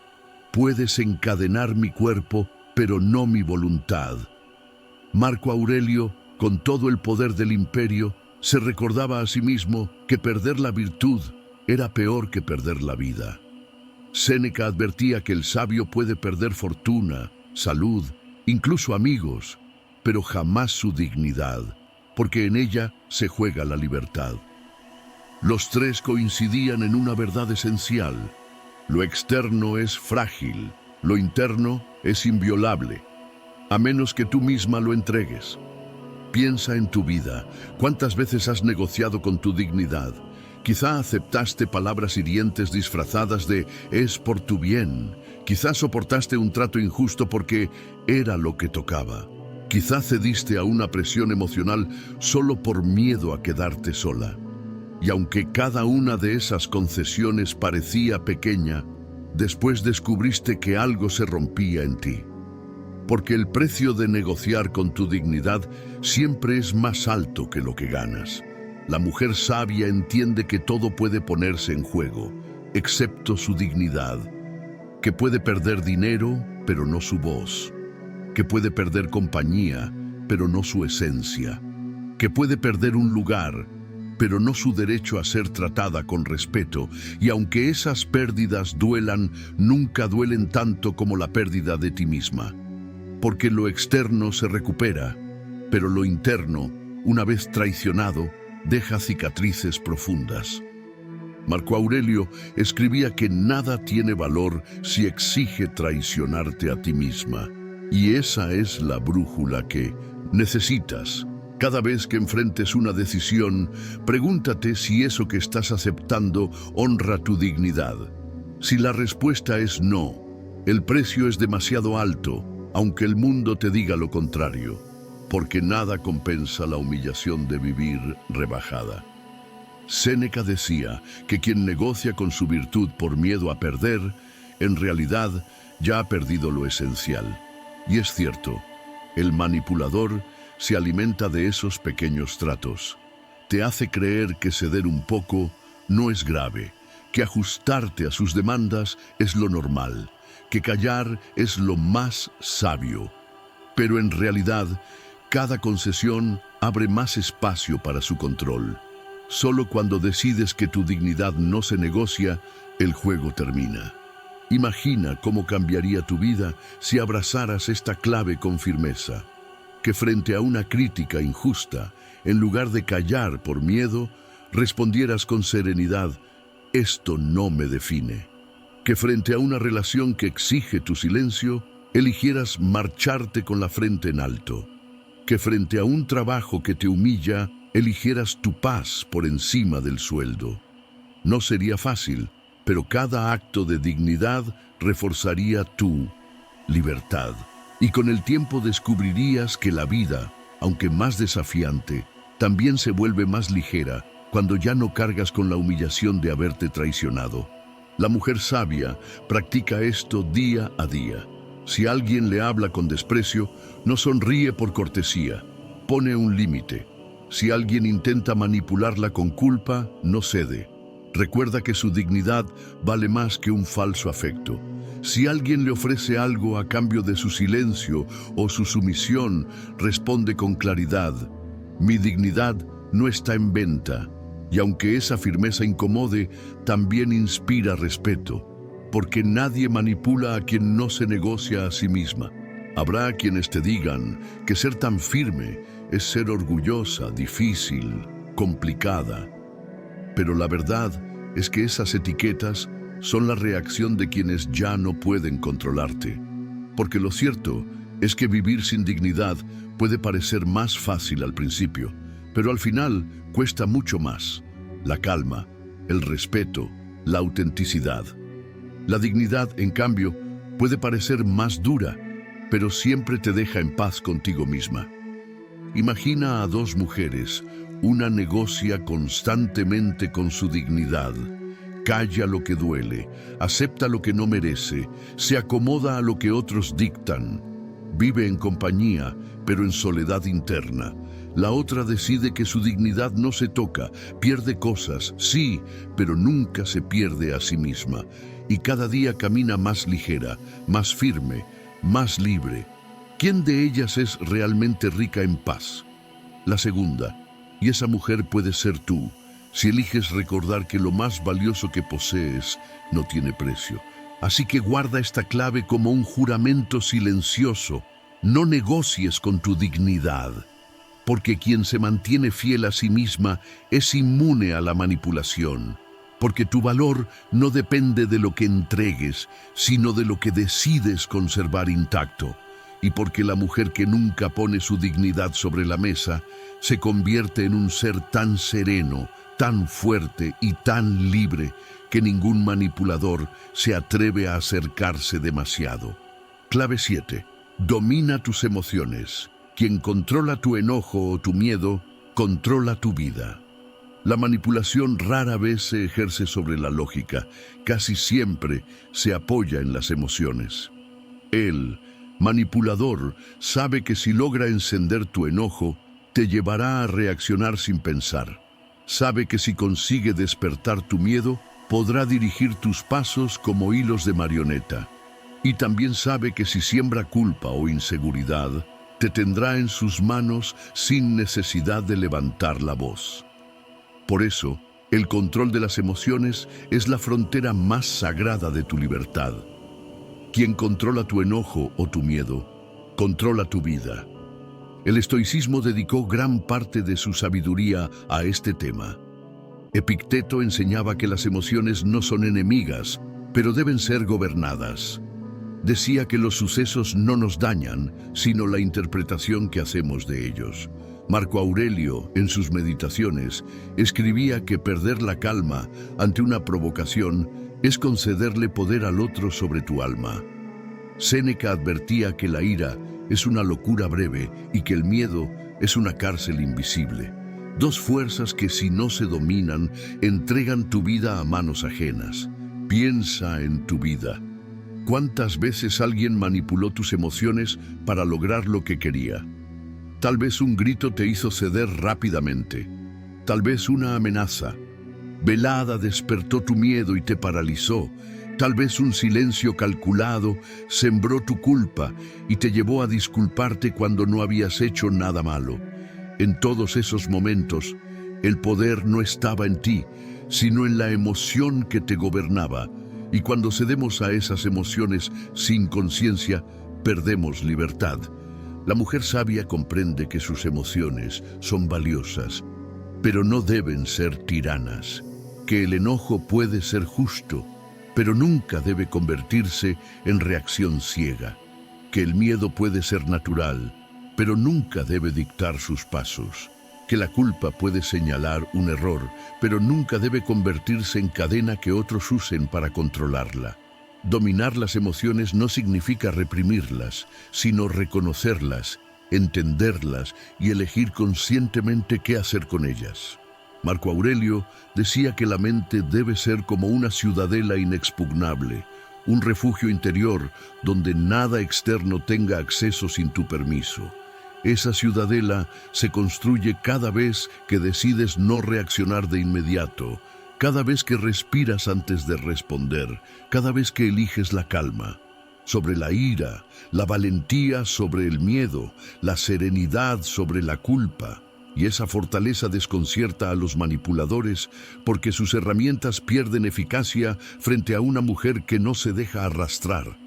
«Puedes encadenar mi cuerpo, pero no mi voluntad». Marco Aurelio, con todo el poder del imperio, se recordaba a sí mismo que perder la virtud era peor que perder la vida. Séneca advertía que el sabio puede perder fortuna, salud, incluso amigos, pero jamás su dignidad, porque en ella se juega la libertad. Los tres coincidían en una verdad esencial: lo externo es frágil, lo interno es inviolable, a menos que tú misma lo entregues. Piensa en tu vida. ¿Cuántas veces has negociado con tu dignidad? Quizá aceptaste palabras hirientes disfrazadas de «es por tu bien». Quizá soportaste un trato injusto porque era lo que tocaba. Quizá cediste a una presión emocional solo por miedo a quedarte sola. Y aunque cada una de esas concesiones parecía pequeña, después descubriste que algo se rompía en ti. Porque el precio de negociar con tu dignidad siempre es más alto que lo que ganas. La mujer sabia entiende que todo puede ponerse en juego, excepto su dignidad, que puede perder dinero, pero no su voz, que puede perder compañía, pero no su esencia, que puede perder un lugar, pero no su derecho a ser tratada con respeto, y aunque esas pérdidas duelan, nunca duelen tanto como la pérdida de ti misma. Porque lo externo se recupera, pero lo interno, una vez traicionado, deja cicatrices profundas. Marco Aurelio escribía que nada tiene valor si exige traicionarte a ti misma. Y esa es la brújula que necesitas. Cada vez que enfrentes una decisión, pregúntate si eso que estás aceptando honra tu dignidad. Si la respuesta es no, el precio es demasiado alto, aunque el mundo te diga lo contrario, porque nada compensa la humillación de vivir rebajada. Séneca decía que quien negocia con su virtud por miedo a perder, en realidad ya ha perdido lo esencial. Y es cierto, el manipulador se alimenta de esos pequeños tratos. Te hace creer que ceder un poco no es grave, que ajustarte a sus demandas es lo normal, que callar es lo más sabio. Pero en realidad, cada concesión abre más espacio para su control. Solo cuando decides que tu dignidad no se negocia, el juego termina. Imagina cómo cambiaría tu vida si abrazaras esta clave con firmeza. Que frente a una crítica injusta, en lugar de callar por miedo, respondieras con serenidad: esto no me define. Que frente a una relación que exige tu silencio, eligieras marcharte con la frente en alto. Que frente a un trabajo que te humilla, eligieras tu paz por encima del sueldo. No sería fácil, pero cada acto de dignidad reforzaría tu libertad. Y con el tiempo descubrirías que la vida, aunque más desafiante, también se vuelve más ligera cuando ya no cargas con la humillación de haberte traicionado. La mujer sabia practica esto día a día. Si alguien le habla con desprecio, no sonríe por cortesía, pone un límite. Si alguien intenta manipularla con culpa, no cede. Recuerda que su dignidad vale más que un falso afecto. Si alguien le ofrece algo a cambio de su silencio o su sumisión, responde con claridad: mi dignidad no está en venta. Y aunque esa firmeza incomode, también inspira respeto, porque nadie manipula a quien no se negocia a sí misma. Habrá quienes te digan que ser tan firme es ser orgullosa, difícil, complicada. Pero la verdad es que esas etiquetas son la reacción de quienes ya no pueden controlarte. Porque lo cierto es que vivir sin dignidad puede parecer más fácil al principio, pero al final cuesta mucho más. La calma, el respeto, la autenticidad. La dignidad, en cambio, puede parecer más dura, pero siempre te deja en paz contigo misma. Imagina a dos mujeres. Una negocia constantemente con su dignidad. Calla lo que duele, acepta lo que no merece, se acomoda a lo que otros dictan. Vive en compañía, pero en soledad interna. La otra decide que su dignidad no se toca, pierde cosas, sí, pero nunca se pierde a sí misma. Y cada día camina más ligera, más firme, más libre. ¿Quién de ellas es realmente rica en paz? La segunda. Y esa mujer puede ser tú, si eliges recordar que lo más valioso que posees no tiene precio. Así que guarda esta clave como un juramento silencioso. No negocies con tu dignidad, porque quien se mantiene fiel a sí misma es inmune a la manipulación. Porque tu valor no depende de lo que entregues, sino de lo que decides conservar intacto. Y porque la mujer que nunca pone su dignidad sobre la mesa se convierte en un ser tan sereno, tan fuerte y tan libre que ningún manipulador se atreve a acercarse demasiado. Clave 7. Domina tus emociones. Quien controla tu enojo o tu miedo, controla tu vida. La manipulación rara vez se ejerce sobre la lógica, casi siempre se apoya en las emociones. El manipulador sabe que si logra encender tu enojo, te llevará a reaccionar sin pensar. Sabe que si consigue despertar tu miedo, podrá dirigir tus pasos como hilos de marioneta. Y también sabe que si siembra culpa o inseguridad, te tendrá en sus manos sin necesidad de levantar la voz. Por eso, el control de las emociones es la frontera más sagrada de tu libertad. Quien controla tu enojo o tu miedo, controla tu vida. El estoicismo dedicó gran parte de su sabiduría a este tema. Epicteto enseñaba que las emociones no son enemigas, pero deben ser gobernadas. Decía que los sucesos no nos dañan, sino la interpretación que hacemos de ellos. Marco Aurelio, en sus meditaciones, escribía que perder la calma ante una provocación es concederle poder al otro sobre tu alma. Séneca advertía que la ira es una locura breve y que el miedo es una cárcel invisible. Dos fuerzas que, si no se dominan, entregan tu vida a manos ajenas. Piensa en tu vida. ¿Cuántas veces alguien manipuló tus emociones para lograr lo que quería? Tal vez un grito te hizo ceder rápidamente. Tal vez una amenaza velada despertó tu miedo y te paralizó. Tal vez un silencio calculado sembró tu culpa y te llevó a disculparte cuando no habías hecho nada malo. En todos esos momentos, el poder no estaba en ti, sino en la emoción que te gobernaba. Y cuando cedemos a esas emociones sin conciencia, perdemos libertad. La mujer sabia comprende que sus emociones son valiosas, pero no deben ser tiranas. Que el enojo puede ser justo, pero nunca debe convertirse en reacción ciega. Que el miedo puede ser natural, pero nunca debe dictar sus pasos. Que la culpa puede señalar un error, pero nunca debe convertirse en cadena que otros usen para controlarla. Dominar las emociones no significa reprimirlas, sino reconocerlas, entenderlas y elegir conscientemente qué hacer con ellas. Marco Aurelio decía que la mente debe ser como una ciudadela inexpugnable, un refugio interior donde nada externo tenga acceso sin tu permiso. Esa ciudadela se construye cada vez que decides no reaccionar de inmediato, cada vez que respiras antes de responder, cada vez que eliges la calma. Sobre la ira, la valentía sobre el miedo, la serenidad sobre la culpa. Y esa fortaleza desconcierta a los manipuladores porque sus herramientas pierden eficacia frente a una mujer que no se deja arrastrar.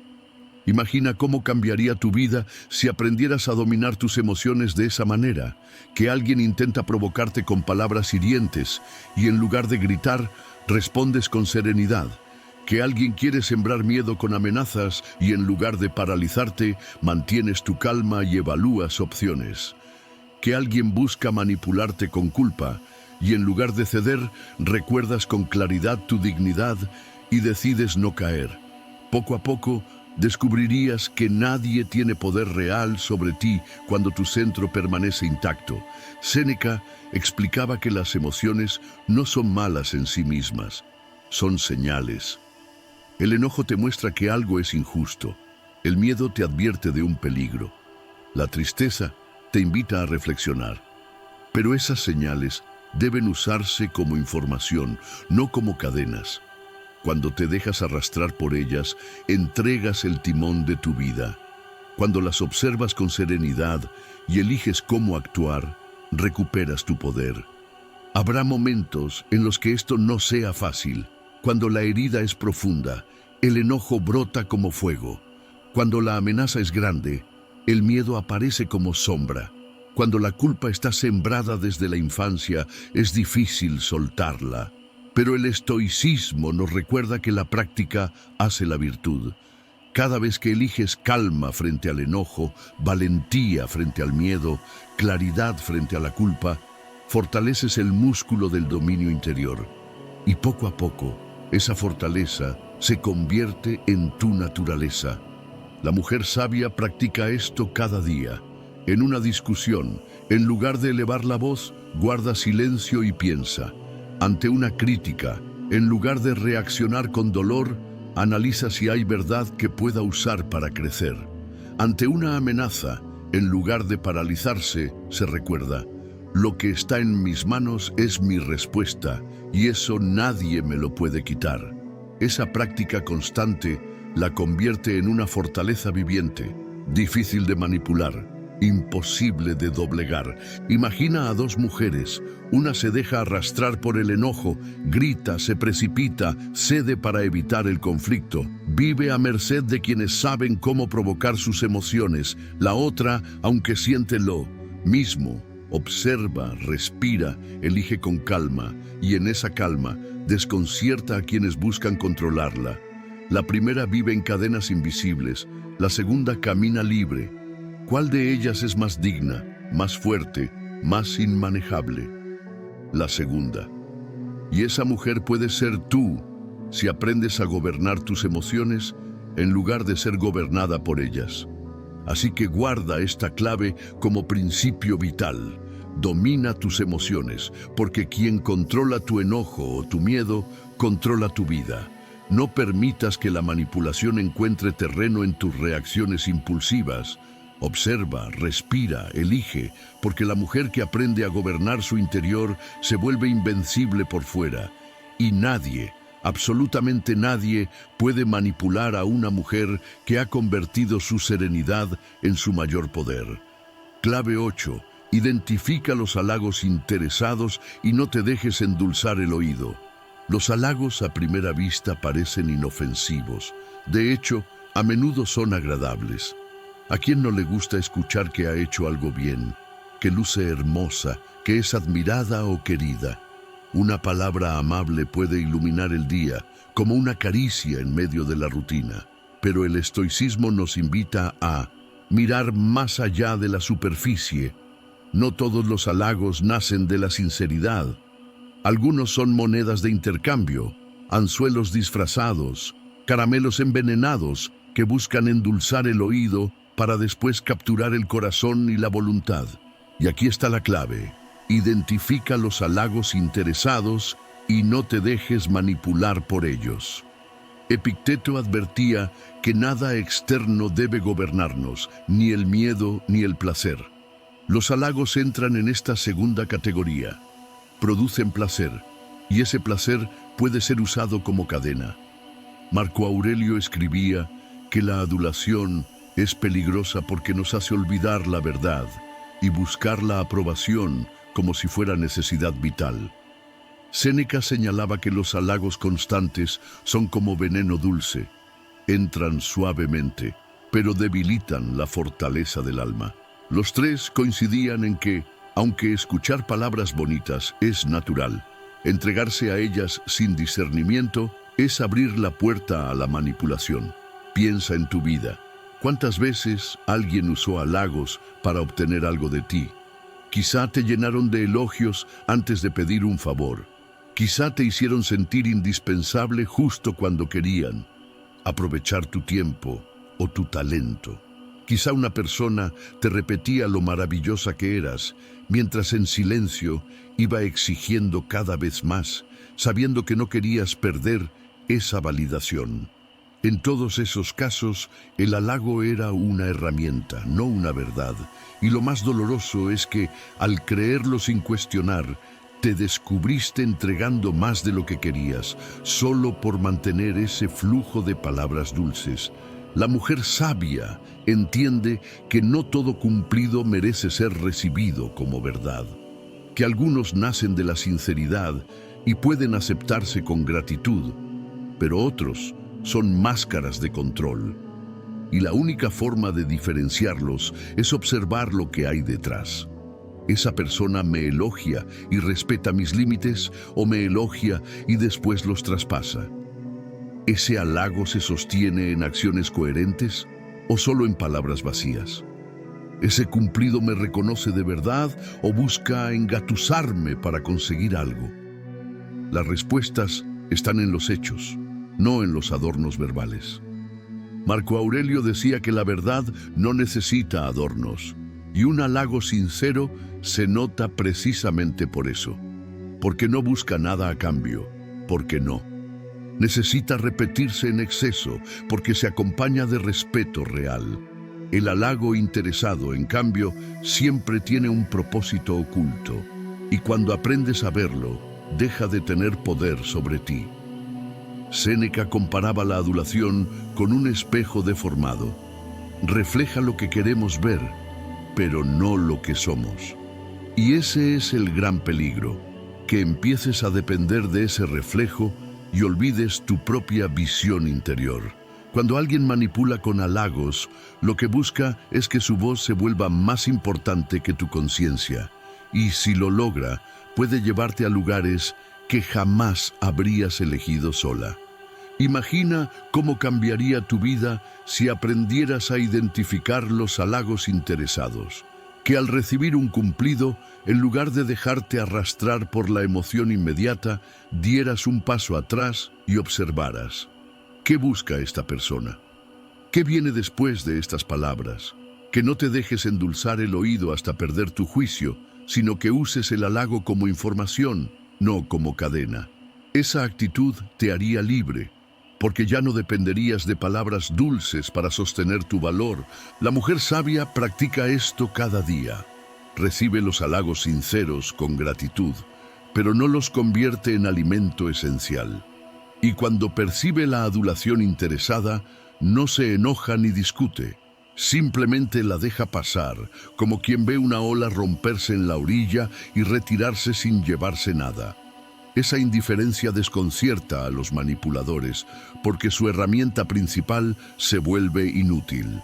Imagina cómo cambiaría tu vida si aprendieras a dominar tus emociones de esa manera, que alguien intenta provocarte con palabras hirientes y en lugar de gritar, respondes con serenidad. Que alguien quiere sembrar miedo con amenazas y en lugar de paralizarte, mantienes tu calma y evalúas opciones. Que alguien busca manipularte con culpa y en lugar de ceder, recuerdas con claridad tu dignidad y decides no caer. Poco a poco, descubrirías que nadie tiene poder real sobre ti cuando tu centro permanece intacto. Séneca explicaba que las emociones no son malas en sí mismas, son señales. El enojo te muestra que algo es injusto. El miedo te advierte de un peligro. La tristeza te invita a reflexionar. Pero esas señales deben usarse como información, no como cadenas. Cuando te dejas arrastrar por ellas, entregas el timón de tu vida. Cuando las observas con serenidad y eliges cómo actuar, recuperas tu poder. Habrá momentos en los que esto no sea fácil. Cuando la herida es profunda, el enojo brota como fuego. Cuando la amenaza es grande, el miedo aparece como sombra. Cuando la culpa está sembrada desde la infancia, es difícil soltarla. Pero el estoicismo nos recuerda que la práctica hace la virtud. Cada vez que eliges calma frente al enojo, valentía frente al miedo, claridad frente a la culpa, fortaleces el músculo del dominio interior. Y poco a poco, esa fortaleza se convierte en tu naturaleza. La mujer sabia practica esto cada día. En una discusión, en lugar de elevar la voz, guarda silencio y piensa. Ante una crítica, en lugar de reaccionar con dolor, analiza si hay verdad que pueda usar para crecer. Ante una amenaza, en lugar de paralizarse, se recuerda: lo que está en mis manos es mi respuesta, y eso nadie me lo puede quitar. Esa práctica constante la convierte en una fortaleza viviente, difícil de manipular, imposible de doblegar. Imagina a dos mujeres. Una se deja arrastrar por el enojo, grita, se precipita, cede para evitar el conflicto. Vive a merced de quienes saben cómo provocar sus emociones. La otra, aunque siente lo mismo, observa, respira, elige con calma y en esa calma desconcierta a quienes buscan controlarla. La primera vive en cadenas invisibles, la segunda camina libre. ¿Cuál de ellas es más digna, más fuerte, más inmanejable? La segunda. Y esa mujer puede ser tú si aprendes a gobernar tus emociones en lugar de ser gobernada por ellas. Así que guarda esta clave como principio vital. Domina tus emociones, porque quien controla tu enojo o tu miedo, controla tu vida. No permitas que la manipulación encuentre terreno en tus reacciones impulsivas. Observa, respira, elige, porque la mujer que aprende a gobernar su interior se vuelve invencible por fuera. Y nadie, absolutamente nadie, puede manipular a una mujer que ha convertido su serenidad en su mayor poder. Clave 8. Identifica los halagos interesados y no te dejes endulzar el oído. Los halagos a primera vista parecen inofensivos. De hecho, a menudo son agradables. ¿A quién no le gusta escuchar que ha hecho algo bien, que luce hermosa, que es admirada o querida? Una palabra amable puede iluminar el día, como una caricia en medio de la rutina. Pero el estoicismo nos invita a mirar más allá de la superficie. No todos los halagos nacen de la sinceridad. Algunos son monedas de intercambio, anzuelos disfrazados, caramelos envenenados que buscan endulzar el oído para después capturar el corazón y la voluntad. Y aquí está la clave. Identifica los halagos interesados y no te dejes manipular por ellos. Epicteto advertía que nada externo debe gobernarnos, ni el miedo ni el placer. Los halagos entran en esta segunda categoría. Producen placer, y ese placer puede ser usado como cadena. Marco Aurelio escribía que la adulación es peligrosa porque nos hace olvidar la verdad y buscar la aprobación como si fuera necesidad vital. Séneca señalaba que los halagos constantes son como veneno dulce. Entran suavemente, pero debilitan la fortaleza del alma. Los tres coincidían en que, aunque escuchar palabras bonitas es natural, entregarse a ellas sin discernimiento es abrir la puerta a la manipulación. Piensa en tu vida. ¿Cuántas veces alguien usó halagos para obtener algo de ti? Quizá te llenaron de elogios antes de pedir un favor. Quizá te hicieron sentir indispensable justo cuando querían aprovechar tu tiempo o tu talento. Quizá una persona te repetía lo maravillosa que eras, mientras en silencio iba exigiendo cada vez más, sabiendo que no querías perder esa validación. En todos esos casos, el halago era una herramienta, no una verdad. Y lo más doloroso es que, al creerlo sin cuestionar, te descubriste entregando más de lo que querías, solo por mantener ese flujo de palabras dulces. La mujer sabia entiende que no todo cumplido merece ser recibido como verdad, que algunos nacen de la sinceridad y pueden aceptarse con gratitud, pero otros son máscaras de control. Y la única forma de diferenciarlos es observar lo que hay detrás. ¿Esa persona me elogia y respeta mis límites o me elogia y después los traspasa? ¿Ese halago se sostiene en acciones coherentes o solo en palabras vacías? ¿Ese cumplido me reconoce de verdad o busca engatusarme para conseguir algo? Las respuestas están en los hechos, no en los adornos verbales. Marco Aurelio decía que la verdad no necesita adornos, y un halago sincero se nota precisamente por eso, porque no busca nada a cambio, porque no. Necesita repetirse en exceso, porque se acompaña de respeto real. El halago interesado, en cambio, siempre tiene un propósito oculto, y cuando aprendes a verlo, deja de tener poder sobre ti. Séneca comparaba la adulación con un espejo deformado. Refleja lo que queremos ver, pero no lo que somos. Y ese es el gran peligro, que empieces a depender de ese reflejo y olvides tu propia visión interior. Cuando alguien manipula con halagos, lo que busca es que su voz se vuelva más importante que tu conciencia. Y si lo logra, puede llevarte a lugares que jamás habrías elegido sola. Imagina cómo cambiaría tu vida si aprendieras a identificar los halagos interesados, que al recibir un cumplido, en lugar de dejarte arrastrar por la emoción inmediata, dieras un paso atrás y observaras. ¿Qué busca esta persona? ¿Qué viene después de estas palabras? Que no te dejes endulzar el oído hasta perder tu juicio, sino que uses el halago como información, no como cadena. Esa actitud te haría libre, porque ya no dependerías de palabras dulces para sostener tu valor. La mujer sabia practica esto cada día. Recibe los halagos sinceros con gratitud, pero no los convierte en alimento esencial. Y cuando percibe la adulación interesada, no se enoja ni discute. Simplemente la deja pasar, como quien ve una ola romperse en la orilla y retirarse sin llevarse nada. Esa indiferencia desconcierta a los manipuladores, porque su herramienta principal se vuelve inútil.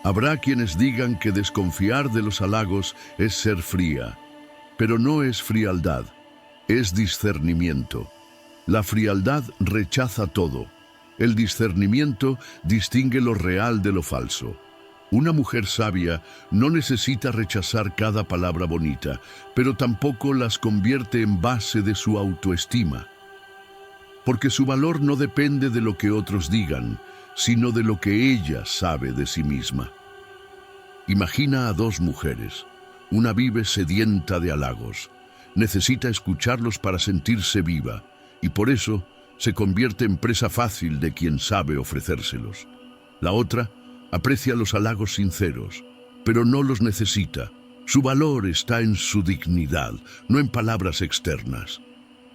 Habrá quienes digan que desconfiar de los halagos es ser fría, pero no es frialdad, es discernimiento. La frialdad rechaza todo. El discernimiento distingue lo real de lo falso. Una mujer sabia no necesita rechazar cada palabra bonita, pero tampoco las convierte en base de su autoestima. Porque su valor no depende de lo que otros digan, sino de lo que ella sabe de sí misma. Imagina a dos mujeres. Una vive sedienta de halagos. Necesita escucharlos para sentirse viva, y por eso se convierte en presa fácil de quien sabe ofrecérselos. La otra aprecia los halagos sinceros, pero no los necesita. Su valor está en su dignidad, no en palabras externas.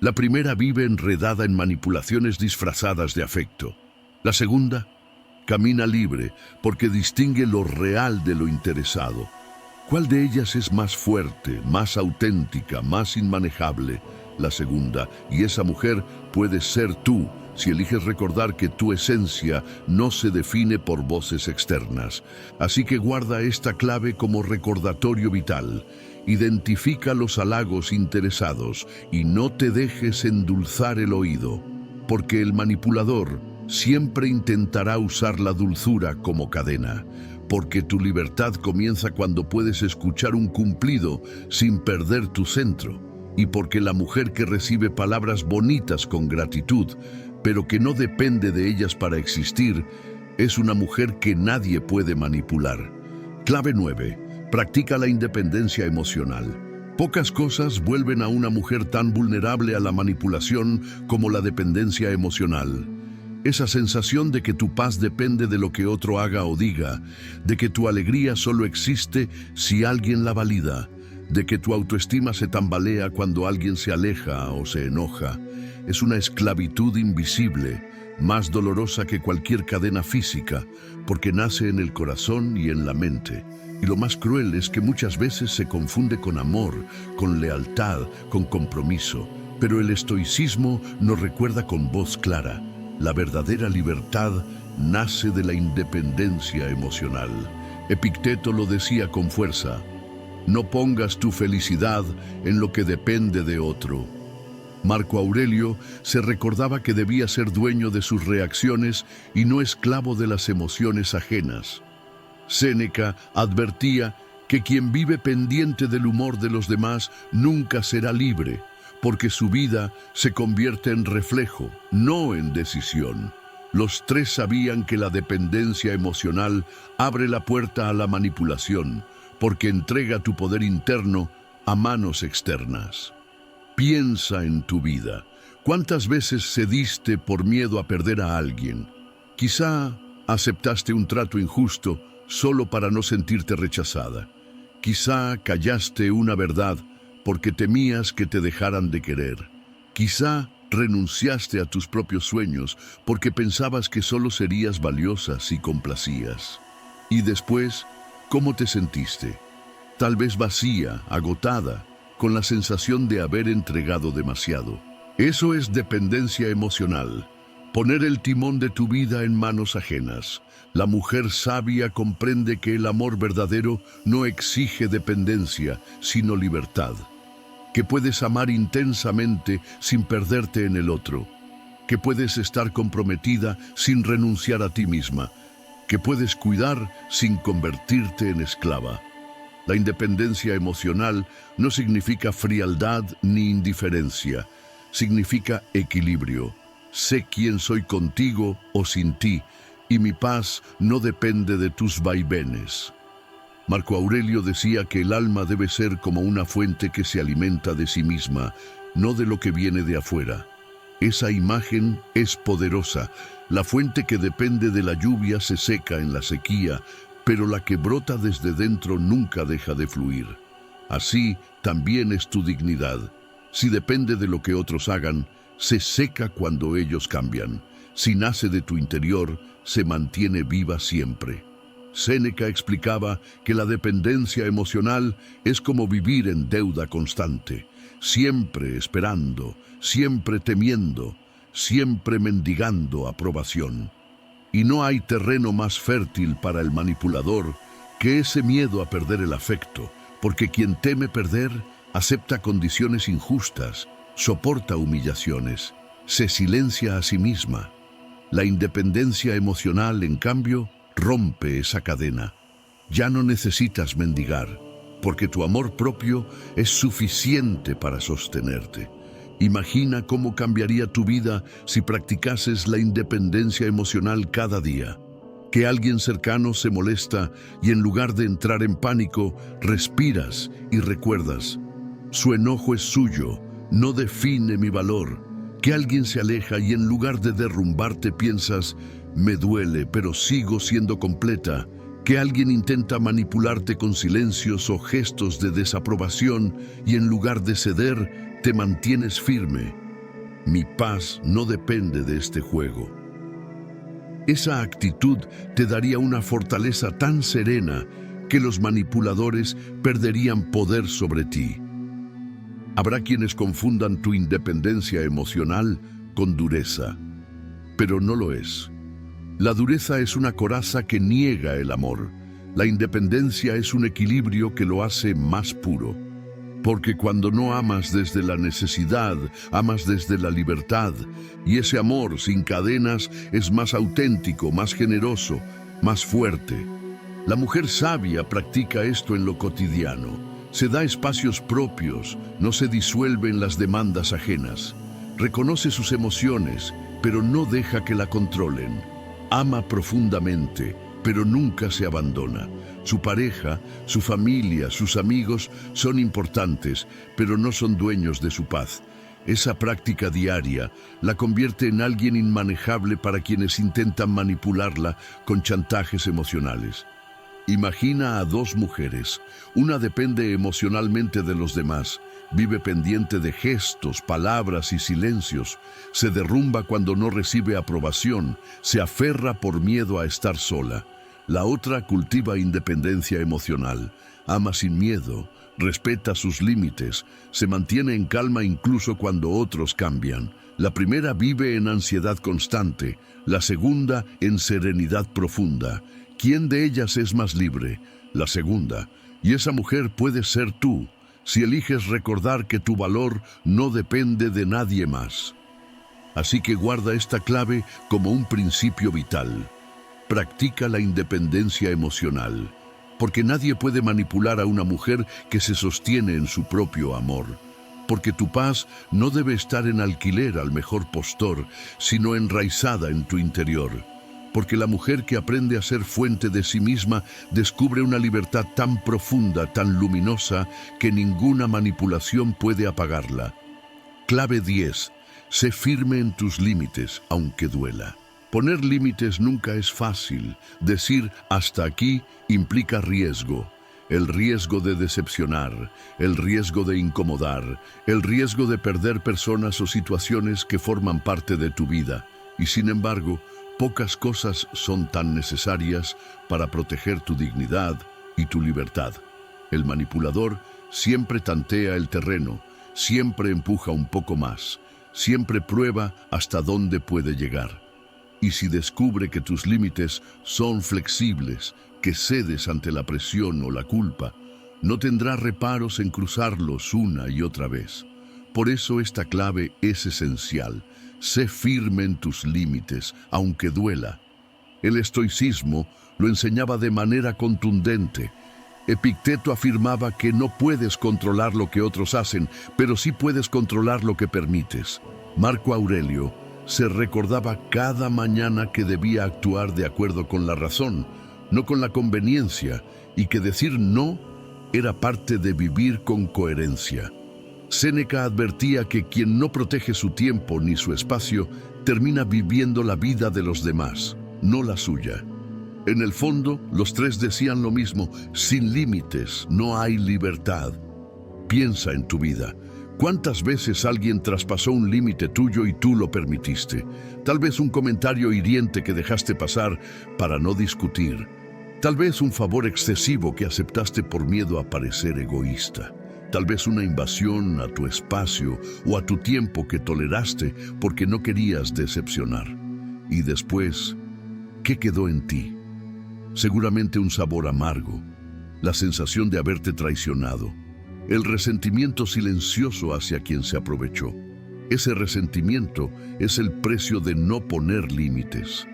La primera vive enredada en manipulaciones disfrazadas de afecto. La segunda camina libre porque distingue lo real de lo interesado. ¿Cuál de ellas es más fuerte, más auténtica, más inmanejable? La segunda, y esa mujer puede ser tú, si eliges recordar que tu esencia no se define por voces externas. Así que guarda esta clave como recordatorio vital. Identifica los halagos interesados y no te dejes endulzar el oído, porque el manipulador siempre intentará usar la dulzura como cadena, porque tu libertad comienza cuando puedes escuchar un cumplido sin perder tu centro, y porque la mujer que recibe palabras bonitas con gratitud, pero que no depende de ellas para existir, es una mujer que nadie puede manipular. Clave 9. Practica la independencia emocional. Pocas cosas vuelven a una mujer tan vulnerable a la manipulación como la dependencia emocional. Esa sensación de que tu paz depende de lo que otro haga o diga, de que tu alegría solo existe si alguien la valida, de que tu autoestima se tambalea cuando alguien se aleja o se enoja. Es una esclavitud invisible, más dolorosa que cualquier cadena física, porque nace en el corazón y en la mente. Y lo más cruel es que muchas veces se confunde con amor, con lealtad, con compromiso. Pero el estoicismo nos recuerda con voz clara: la verdadera libertad nace de la independencia emocional. Epicteto lo decía con fuerza: no pongas tu felicidad en lo que depende de otro. Marco Aurelio se recordaba que debía ser dueño de sus reacciones y no esclavo de las emociones ajenas. Séneca advertía que quien vive pendiente del humor de los demás nunca será libre, porque su vida se convierte en reflejo, no en decisión. Los tres sabían que la dependencia emocional abre la puerta a la manipulación, porque entrega tu poder interno a manos externas. Piensa en tu vida. ¿Cuántas veces cediste por miedo a perder a alguien? Quizá aceptaste un trato injusto solo para no sentirte rechazada. Quizá callaste una verdad porque temías que te dejaran de querer. Quizá renunciaste a tus propios sueños porque pensabas que solo serías valiosa si complacías. Y después ¿Cómo te sentiste? Tal vez vacía, agotada, con la sensación de haber entregado demasiado. Eso es dependencia emocional. Poner el timón de tu vida en manos ajenas. La mujer sabia comprende que el amor verdadero no exige dependencia, sino libertad. Que puedes amar intensamente sin perderte en el otro. Que puedes estar comprometida sin renunciar a ti misma. Que puedes cuidar sin convertirte en esclava. La independencia emocional no significa frialdad ni indiferencia. Significa equilibrio. Sé quién soy contigo o sin ti, y mi paz no depende de tus vaivenes. Marco Aurelio decía que el alma debe ser como una fuente que se alimenta de sí misma, no de lo que viene de afuera. Esa imagen es poderosa. La fuente que depende de la lluvia se seca en la sequía, pero la que brota desde dentro nunca deja de fluir. Así también es tu dignidad. Si depende de lo que otros hagan, se seca cuando ellos cambian. Si nace de tu interior, se mantiene viva siempre. Séneca explicaba que la dependencia emocional es como vivir en deuda constante, siempre esperando, siempre temiendo, siempre mendigando aprobación. Y no hay terreno más fértil para el manipulador que ese miedo a perder el afecto, porque quien teme perder acepta condiciones injustas, soporta humillaciones, se silencia a sí misma. La independencia emocional, en cambio, rompe esa cadena. Ya no necesitas mendigar, porque tu amor propio es suficiente para sostenerte. Imagina cómo cambiaría tu vida si practicases la independencia emocional cada día. Que alguien cercano se molesta y en lugar de entrar en pánico, respiras y recuerdas: su enojo es suyo, no define mi valor. Que alguien se aleja y en lugar de derrumbarte piensas: me duele, pero sigo siendo completa. Que alguien intenta manipularte con silencios o gestos de desaprobación y en lugar de ceder, te mantienes firme. Mi paz no depende de este juego. Esa actitud te daría una fortaleza tan serena que los manipuladores perderían poder sobre ti. Habrá quienes confundan tu independencia emocional con dureza, pero no lo es. La dureza es una coraza que niega el amor. La independencia es un equilibrio que lo hace más puro. Porque cuando no amas desde la necesidad, amas desde la libertad. Y ese amor sin cadenas es más auténtico, más generoso, más fuerte. La mujer sabia practica esto en lo cotidiano. Se da espacios propios, no se disuelve en las demandas ajenas. Reconoce sus emociones, pero no deja que la controlen. Ama profundamente, pero nunca se abandona. Su pareja, su familia, sus amigos son importantes, pero no son dueños de su paz. Esa práctica diaria la convierte en alguien inmanejable para quienes intentan manipularla con chantajes emocionales. Imagina a dos mujeres. Una depende emocionalmente de los demás. Vive pendiente de gestos, palabras y silencios. Se derrumba cuando no recibe aprobación. Se aferra por miedo a estar sola. La otra cultiva independencia emocional. Ama sin miedo. Respeta sus límites. Se mantiene en calma incluso cuando otros cambian. La primera vive en ansiedad constante. La segunda en serenidad profunda. ¿Quién de ellas es más libre? La segunda. Y esa mujer puede ser tú, si eliges recordar que tu valor no depende de nadie más. Así que guarda esta clave como un principio vital. Practica la independencia emocional, porque nadie puede manipular a una mujer que se sostiene en su propio amor. Porque tu paz no debe estar en alquiler al mejor postor, sino enraizada en tu interior. Porque la mujer que aprende a ser fuente de sí misma descubre una libertad tan profunda, tan luminosa, que ninguna manipulación puede apagarla. Clave 10. Sé firme en tus límites, aunque duela. Poner límites nunca es fácil. Decir hasta aquí implica riesgo. El riesgo de decepcionar, el riesgo de incomodar, el riesgo de perder personas o situaciones que forman parte de tu vida. Y sin embargo, pocas cosas son tan necesarias para proteger tu dignidad y tu libertad. El manipulador siempre tantea el terreno, siempre empuja un poco más, siempre prueba hasta dónde puede llegar. Y si descubre que tus límites son flexibles, que cedes ante la presión o la culpa, no tendrá reparos en cruzarlos una y otra vez. Por eso esta clave es esencial. Sé firme en tus límites, aunque duela. El estoicismo lo enseñaba de manera contundente. Epicteto afirmaba que no puedes controlar lo que otros hacen, pero sí puedes controlar lo que permites. Marco Aurelio se recordaba cada mañana que debía actuar de acuerdo con la razón, no con la conveniencia, y que decir no era parte de vivir con coherencia. Séneca advertía que quien no protege su tiempo ni su espacio termina viviendo la vida de los demás, no la suya. En el fondo, los tres decían lo mismo: sin límites no hay libertad. Piensa en tu vida. ¿Cuántas veces alguien traspasó un límite tuyo y tú lo permitiste? Tal vez un comentario hiriente que dejaste pasar para no discutir. Tal vez un favor excesivo que aceptaste por miedo a parecer egoísta. Tal vez una invasión a tu espacio o a tu tiempo que toleraste porque no querías decepcionar. Y después, ¿qué quedó en ti? Seguramente un sabor amargo, la sensación de haberte traicionado, el resentimiento silencioso hacia quien se aprovechó. Ese resentimiento es el precio de no poner límites.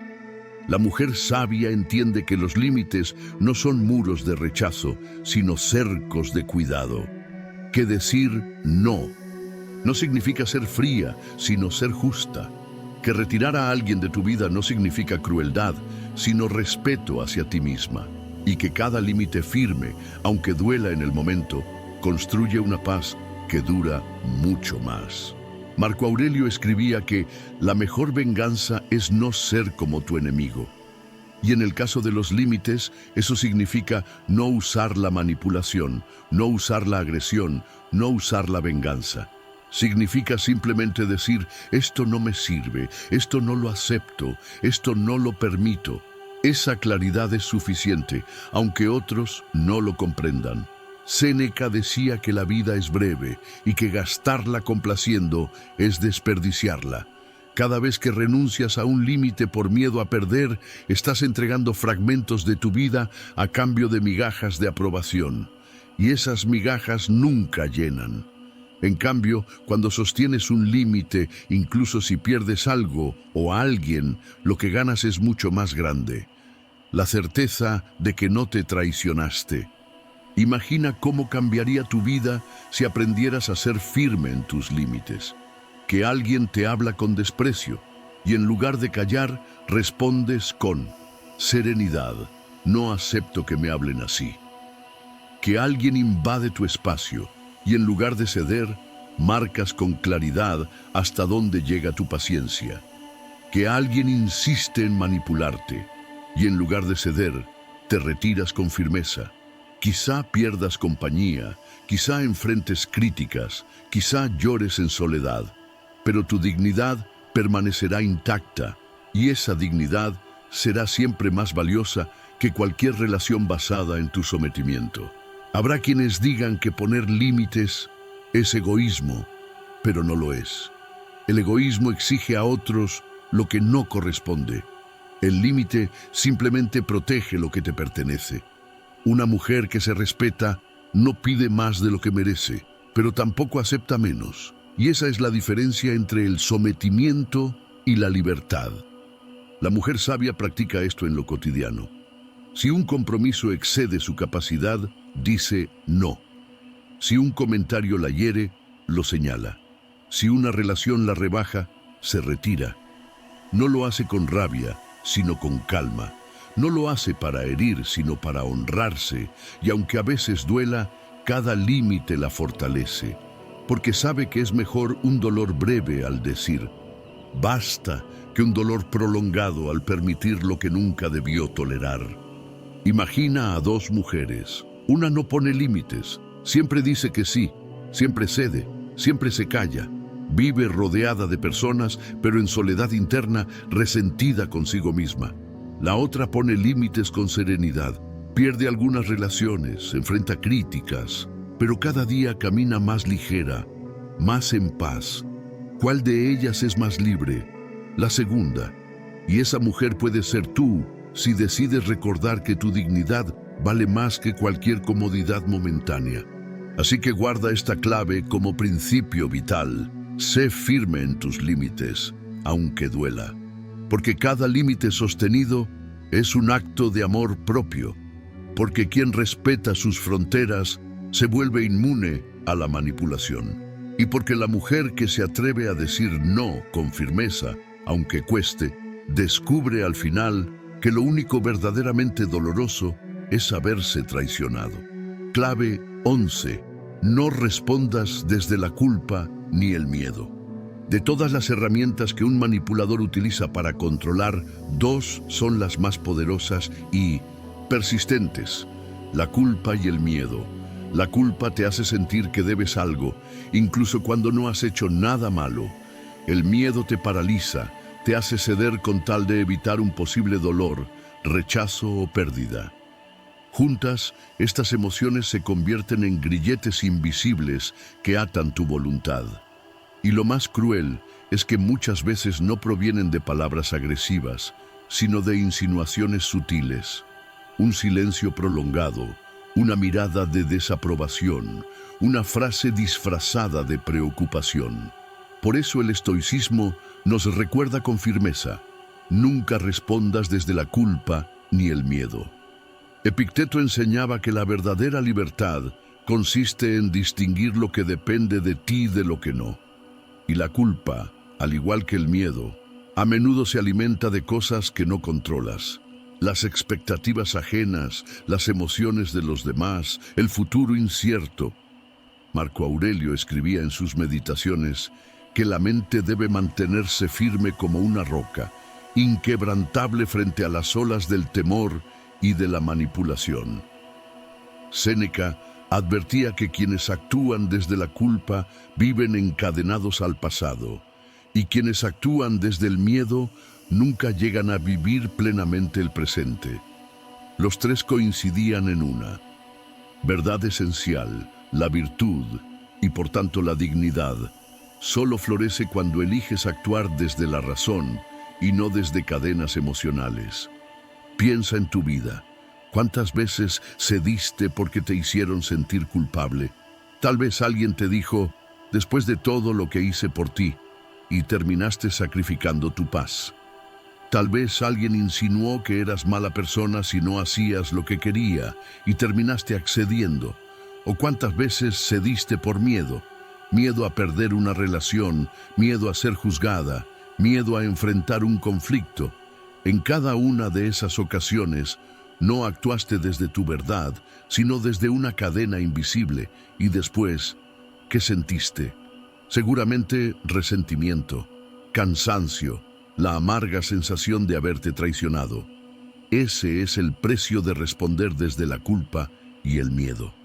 La mujer sabia entiende que los límites no son muros de rechazo, sino cercos de cuidado. Que decir no no significa ser fría, sino ser justa. Que retirar a alguien de tu vida no significa crueldad, sino respeto hacia ti misma. Y que cada límite firme, aunque duela en el momento, construye una paz que dura mucho más. Marco Aurelio escribía que la mejor venganza es no ser como tu enemigo. Y en el caso de los límites, eso significa no usar la manipulación, no usar la agresión, no usar la venganza. Significa simplemente decir: esto no me sirve, esto no lo acepto, esto no lo permito. Esa claridad es suficiente, aunque otros no lo comprendan. Séneca decía que la vida es breve y que gastarla complaciendo es desperdiciarla. Cada vez que renuncias a un límite por miedo a perder, estás entregando fragmentos de tu vida a cambio de migajas de aprobación. Y esas migajas nunca llenan. En cambio, cuando sostienes un límite, incluso si pierdes algo o a alguien, lo que ganas es mucho más grande. La certeza de que no te traicionaste. Imagina cómo cambiaría tu vida si aprendieras a ser firme en tus límites. Que alguien te habla con desprecio y en lugar de callar, respondes con serenidad: no acepto que me hablen así. Que alguien invade tu espacio y en lugar de ceder, marcas con claridad hasta dónde llega tu paciencia. Que alguien insiste en manipularte y en lugar de ceder, te retiras con firmeza. Quizá pierdas compañía, quizá enfrentes críticas, quizá llores en soledad, pero tu dignidad permanecerá intacta y esa dignidad será siempre más valiosa que cualquier relación basada en tu sometimiento. Habrá quienes digan que poner límites es egoísmo, pero no lo es. El egoísmo exige a otros lo que no corresponde. El límite simplemente protege lo que te pertenece. Una mujer que se respeta no pide más de lo que merece, pero tampoco acepta menos. Y esa es la diferencia entre el sometimiento y la libertad. La mujer sabia practica esto en lo cotidiano. Si un compromiso excede su capacidad, dice no. Si un comentario la hiere, lo señala. Si una relación la rebaja, se retira. No lo hace con rabia, sino con calma. No lo hace para herir, sino para honrarse, y aunque a veces duela, cada límite la fortalece, porque sabe que es mejor un dolor breve al decir basta que un dolor prolongado al permitir lo que nunca debió tolerar. Imagina a dos mujeres. Una no pone límites, siempre dice que sí, siempre cede, siempre se calla. Vive rodeada de personas, pero en soledad interna, resentida consigo misma. La otra pone límites con serenidad, Pierde algunas relaciones, enfrenta críticas, pero cada día camina más ligera, más en paz. ¿Cuál de ellas es más libre? La segunda. Y esa mujer puede ser tú si decides recordar que tu dignidad vale más que cualquier comodidad momentánea. Así que guarda esta clave como principio vital. Sé firme en tus límites, aunque duela. Porque cada límite sostenido es un acto de amor propio. Porque quien respeta sus fronteras se vuelve inmune a la manipulación. Y porque la mujer que se atreve a decir no con firmeza, aunque cueste, descubre al final que lo único verdaderamente doloroso es haberse traicionado. Clave 11. No respondas desde la culpa ni el miedo. De todas las herramientas que un manipulador utiliza para controlar, dos son las más poderosas y persistentes: la culpa y el miedo. La culpa te hace sentir que debes algo, incluso cuando no has hecho nada malo. El miedo te paraliza, te hace ceder con tal de evitar un posible dolor, rechazo o pérdida. Juntas, estas emociones se convierten en grilletes invisibles que atan tu voluntad. Y lo más cruel es que muchas veces no provienen de palabras agresivas, sino de insinuaciones sutiles. Un silencio prolongado, una mirada de desaprobación, una frase disfrazada de preocupación. Por eso el estoicismo nos recuerda con firmeza: nunca respondas desde la culpa ni el miedo. Epicteto enseñaba que la verdadera libertad consiste en distinguir lo que depende de ti de lo que no. Y la culpa, al igual que el miedo, a menudo se alimenta de cosas que no controlas. Las expectativas ajenas, las emociones de los demás, el futuro incierto. Marco Aurelio escribía en sus meditaciones que la mente debe mantenerse firme como una roca, inquebrantable frente a las olas del temor y de la manipulación. Séneca advertía que quienes actúan desde la culpa viven encadenados al pasado, y quienes actúan desde el miedo nunca llegan a vivir plenamente el presente. Los tres coincidían en una verdad esencial: la virtud, y por tanto la dignidad, solo florece cuando eliges actuar desde la razón y no desde cadenas emocionales. Piensa en tu vida. ¿Cuántas veces cediste porque te hicieron sentir culpable? Tal vez alguien te dijo: después de todo lo que hice por ti, y terminaste sacrificando tu paz. Tal vez alguien insinuó que eras mala persona si no hacías lo que quería, y terminaste accediendo. ¿O cuántas veces cediste por miedo? Miedo a perder una relación, miedo a ser juzgada, miedo a enfrentar un conflicto. En cada una de esas ocasiones, no actuaste desde tu verdad, sino desde una cadena invisible. Y después, ¿qué sentiste? Seguramente resentimiento, cansancio, la amarga sensación de haberte traicionado. Ese es el precio de responder desde la culpa y el miedo.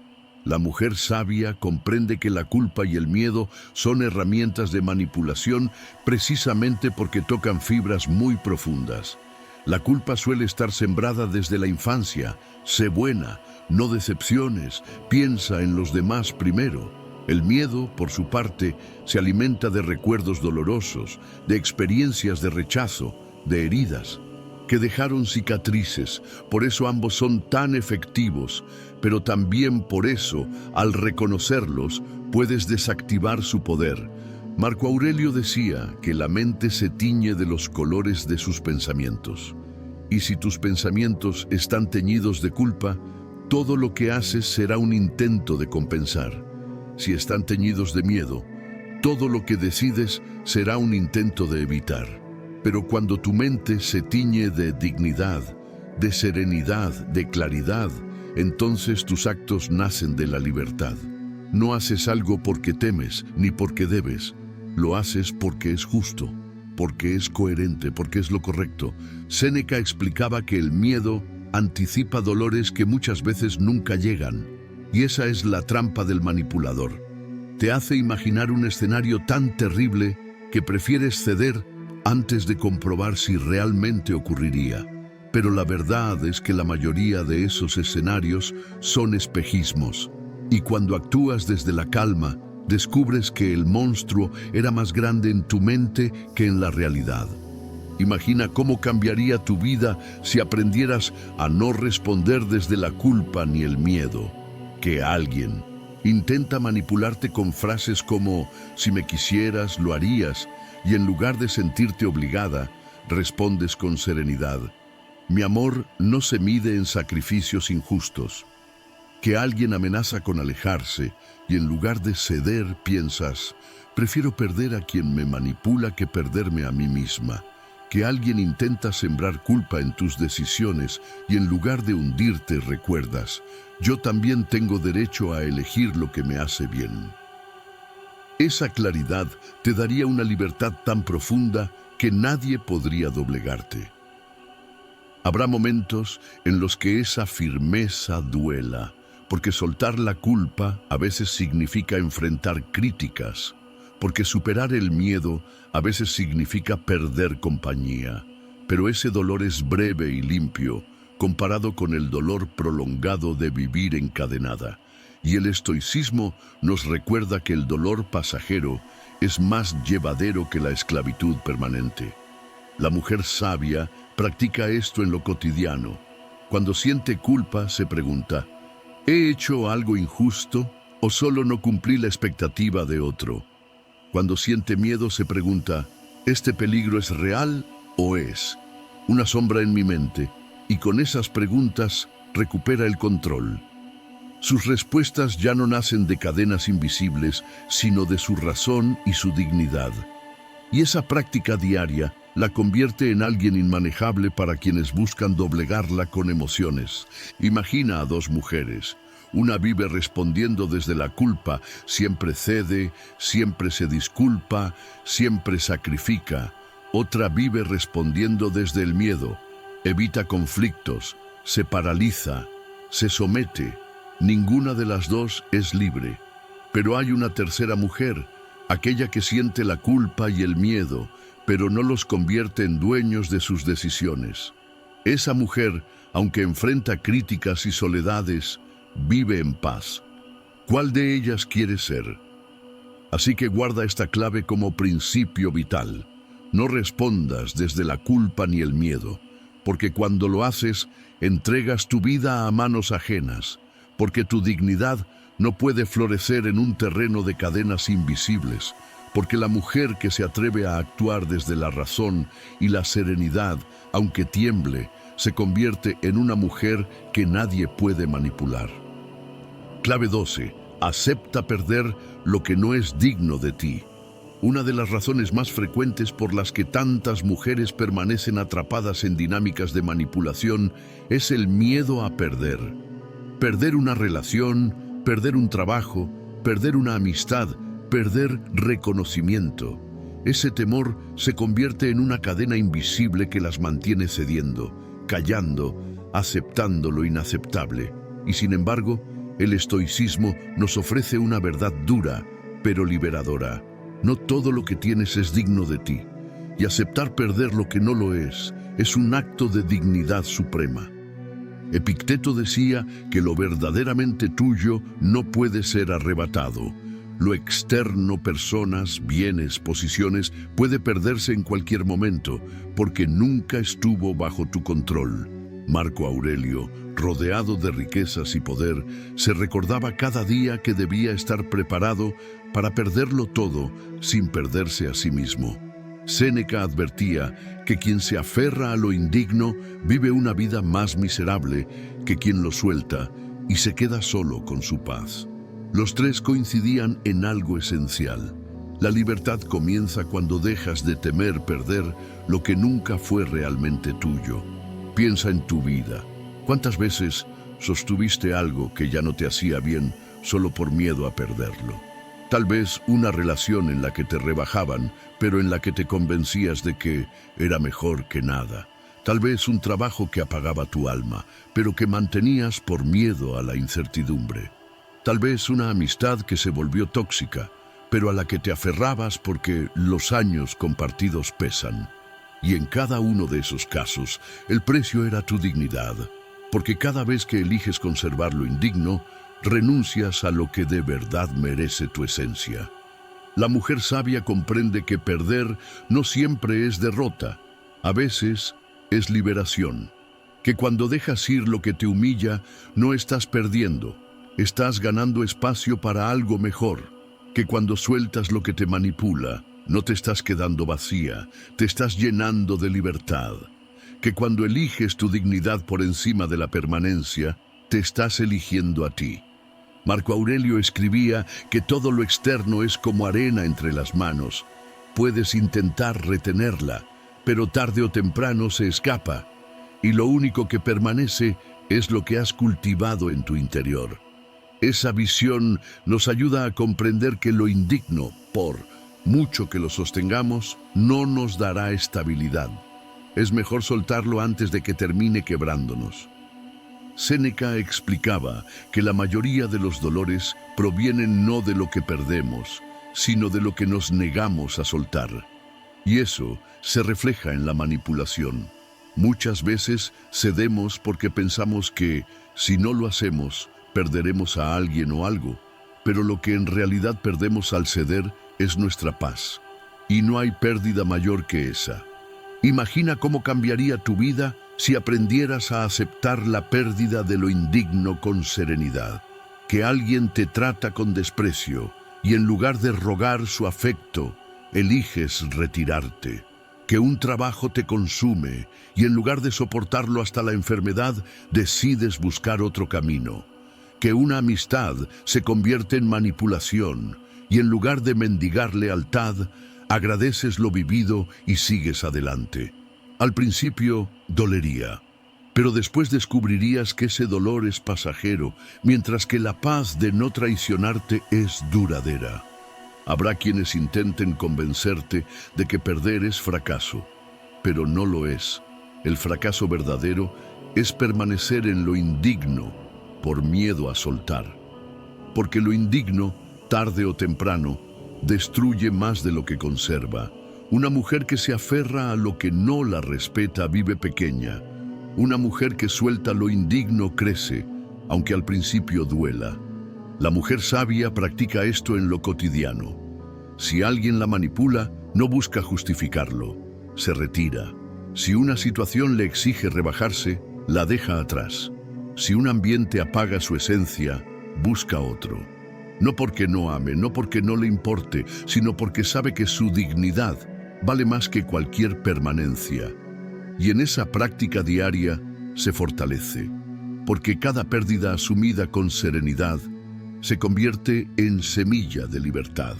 La mujer sabia comprende que la culpa y el miedo son herramientas de manipulación precisamente porque tocan fibras muy profundas. La culpa suele estar sembrada desde la infancia. Sé buena, no decepciones, piensa en los demás primero. El miedo, por su parte, se alimenta de recuerdos dolorosos, de experiencias de rechazo, de heridas, que dejaron cicatrices. Por eso ambos son tan efectivos, pero también por eso, al reconocerlos, puedes desactivar su poder. Marco Aurelio decía que la mente se tiñe de los colores de sus pensamientos. Y si tus pensamientos están teñidos de culpa, todo lo que haces será un intento de compensar. Si están teñidos de miedo, todo lo que decides será un intento de evitar. Pero cuando tu mente se tiñe de dignidad, de serenidad, de claridad, entonces tus actos nacen de la libertad. No haces algo porque temes, ni porque debes. Lo haces porque es justo, porque es coherente, porque es lo correcto. Séneca explicaba que el miedo anticipa dolores que muchas veces nunca llegan. Y esa es la trampa del manipulador. Te hace imaginar un escenario tan terrible que prefieres ceder antes de comprobar si realmente ocurriría. Pero la verdad es que la mayoría de esos escenarios son espejismos. Y cuando actúas desde la calma, descubres que el monstruo era más grande en tu mente que en la realidad. Imagina cómo cambiaría tu vida si aprendieras a no responder desde la culpa ni el miedo. Que alguien intenta manipularte con frases como «si me quisieras, lo harías», y en lugar de sentirte obligada, respondes con serenidad «mi amor no se mide en sacrificios injustos». Que alguien amenaza con alejarse y en lugar de ceder piensas «prefiero perder a quien me manipula que perderme a mí misma». Que alguien intenta sembrar culpa en tus decisiones y en lugar de hundirte recuerdas «yo también tengo derecho a elegir lo que me hace bien». Esa claridad te daría una libertad tan profunda que nadie podría doblegarte. Habrá momentos en los que esa firmeza duela, porque soltar la culpa a veces significa enfrentar críticas, porque superar el miedo a veces significa perder compañía. Pero ese dolor es breve y limpio, comparado con el dolor prolongado de vivir encadenada. Y el estoicismo nos recuerda que el dolor pasajero es más llevadero que la esclavitud permanente. La mujer sabia practica esto en lo cotidiano. Cuando siente culpa, se pregunta, ¿he hecho algo injusto o solo no cumplí la expectativa de otro? Cuando siente miedo, se pregunta, ¿este peligro es real o es una sombra en mi mente? Y con esas preguntas recupera el control. Sus respuestas ya no nacen de cadenas invisibles, sino de su razón y su dignidad. Y esa práctica diaria la convierte en alguien inmanejable para quienes buscan doblegarla con emociones. Imagina a dos mujeres. Una vive respondiendo desde la culpa, siempre cede, siempre se disculpa, siempre sacrifica. Otra vive respondiendo desde el miedo, evita conflictos, se paraliza, se somete. Ninguna de las dos es libre. Pero hay una tercera mujer, aquella que siente la culpa y el miedo, pero no los convierte en dueños de sus decisiones. Esa mujer, aunque enfrenta críticas y soledades, vive en paz. ¿Cuál de ellas quieres ser? Así que guarda esta clave como principio vital. No respondas desde la culpa ni el miedo, porque cuando lo haces, entregas tu vida a manos ajenas, porque tu dignidad no puede florecer en un terreno de cadenas invisibles, porque la mujer que se atreve a actuar desde la razón y la serenidad, aunque tiemble, se convierte en una mujer que nadie puede manipular. Clave 12. Acepta perder lo que no es digno de ti. Una de las razones más frecuentes por las que tantas mujeres permanecen atrapadas en dinámicas de manipulación es el miedo a perder. Perder una relación, perder un trabajo, perder una amistad, perder reconocimiento. Ese temor se convierte en una cadena invisible que las mantiene cediendo, callando, aceptando lo inaceptable. Y sin embargo, el estoicismo nos ofrece una verdad dura, pero liberadora. No todo lo que tienes es digno de ti, y aceptar perder lo que no lo es un acto de dignidad suprema. Epicteto decía que lo verdaderamente tuyo no puede ser arrebatado. Lo externo, personas, bienes, posiciones, puede perderse en cualquier momento, porque nunca estuvo bajo tu control. Marco Aurelio, rodeado de riquezas y poder, se recordaba cada día que debía estar preparado para perderlo todo sin perderse a sí mismo. Séneca advertía que quien se aferra a lo indigno vive una vida más miserable que quien lo suelta y se queda solo con su paz. Los tres coincidían en algo esencial. La libertad comienza cuando dejas de temer perder lo que nunca fue realmente tuyo. Piensa en tu vida. ¿Cuántas veces sostuviste algo que ya no te hacía bien solo por miedo a perderlo? Tal vez una relación en la que te rebajaban, pero en la que te convencías de que era mejor que nada. Tal vez un trabajo que apagaba tu alma, pero que mantenías por miedo a la incertidumbre. Tal vez una amistad que se volvió tóxica, pero a la que te aferrabas porque los años compartidos pesan. Y en cada uno de esos casos, el precio era tu dignidad, porque cada vez que eliges conservar lo indigno, renuncias a lo que de verdad merece tu esencia. La mujer sabia comprende que perder no siempre es derrota, a veces es liberación. Que cuando dejas ir lo que te humilla, no estás perdiendo, estás ganando espacio para algo mejor. Que cuando sueltas lo que te manipula, no te estás quedando vacía, te estás llenando de libertad. Que cuando eliges tu dignidad por encima de la permanencia, te estás eligiendo a ti. Marco Aurelio escribía que todo lo externo es como arena entre las manos. Puedes intentar retenerla, pero tarde o temprano se escapa. Y lo único que permanece es lo que has cultivado en tu interior. Esa visión nos ayuda a comprender que lo indigno, por mucho que lo sostengamos, no nos dará estabilidad. Es mejor soltarlo antes de que termine quebrándonos. Séneca explicaba que la mayoría de los dolores provienen no de lo que perdemos, sino de lo que nos negamos a soltar. Y eso se refleja en la manipulación. Muchas veces cedemos porque pensamos que, si no lo hacemos, perderemos a alguien o algo, pero lo que en realidad perdemos al ceder es nuestra paz. Y no hay pérdida mayor que esa. Imagina cómo cambiaría tu vida si aprendieras a aceptar la pérdida de lo indigno con serenidad. Que alguien te trata con desprecio y en lugar de rogar su afecto, eliges retirarte. Que un trabajo te consume y en lugar de soportarlo hasta la enfermedad, decides buscar otro camino. Que una amistad se convierte en manipulación y en lugar de mendigar lealtad, agradeces lo vivido y sigues adelante. Al principio dolería, pero después descubrirías que ese dolor es pasajero, mientras que la paz de no traicionarte es duradera. Habrá quienes intenten convencerte de que perder es fracaso, pero no lo es. El fracaso verdadero es permanecer en lo indigno por miedo a soltar. Porque lo indigno, tarde o temprano, destruye más de lo que conserva. Una mujer que se aferra a lo que no la respeta vive pequeña. Una mujer que suelta lo indigno crece, aunque al principio duela. La mujer sabia practica esto en lo cotidiano. Si alguien la manipula, no busca justificarlo, se retira. Si una situación le exige rebajarse, la deja atrás. Si un ambiente apaga su esencia, busca otro. No porque no ame, no porque no le importe, sino porque sabe que su dignidad vale más que cualquier permanencia. Y en esa práctica diaria se fortalece, porque cada pérdida asumida con serenidad se convierte en semilla de libertad.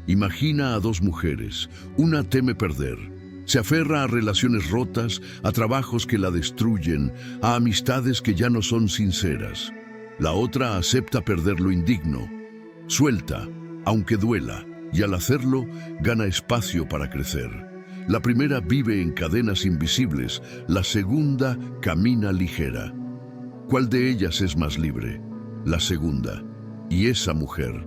Imagina a dos mujeres, una teme perder, se aferra a relaciones rotas, a trabajos que la destruyen, a amistades que ya no son sinceras. La otra acepta perder lo indigno, suelta, aunque duela, y al hacerlo gana espacio para crecer. La primera vive en cadenas invisibles, la segunda camina ligera. ¿Cuál de ellas es más libre? La segunda. Y esa mujer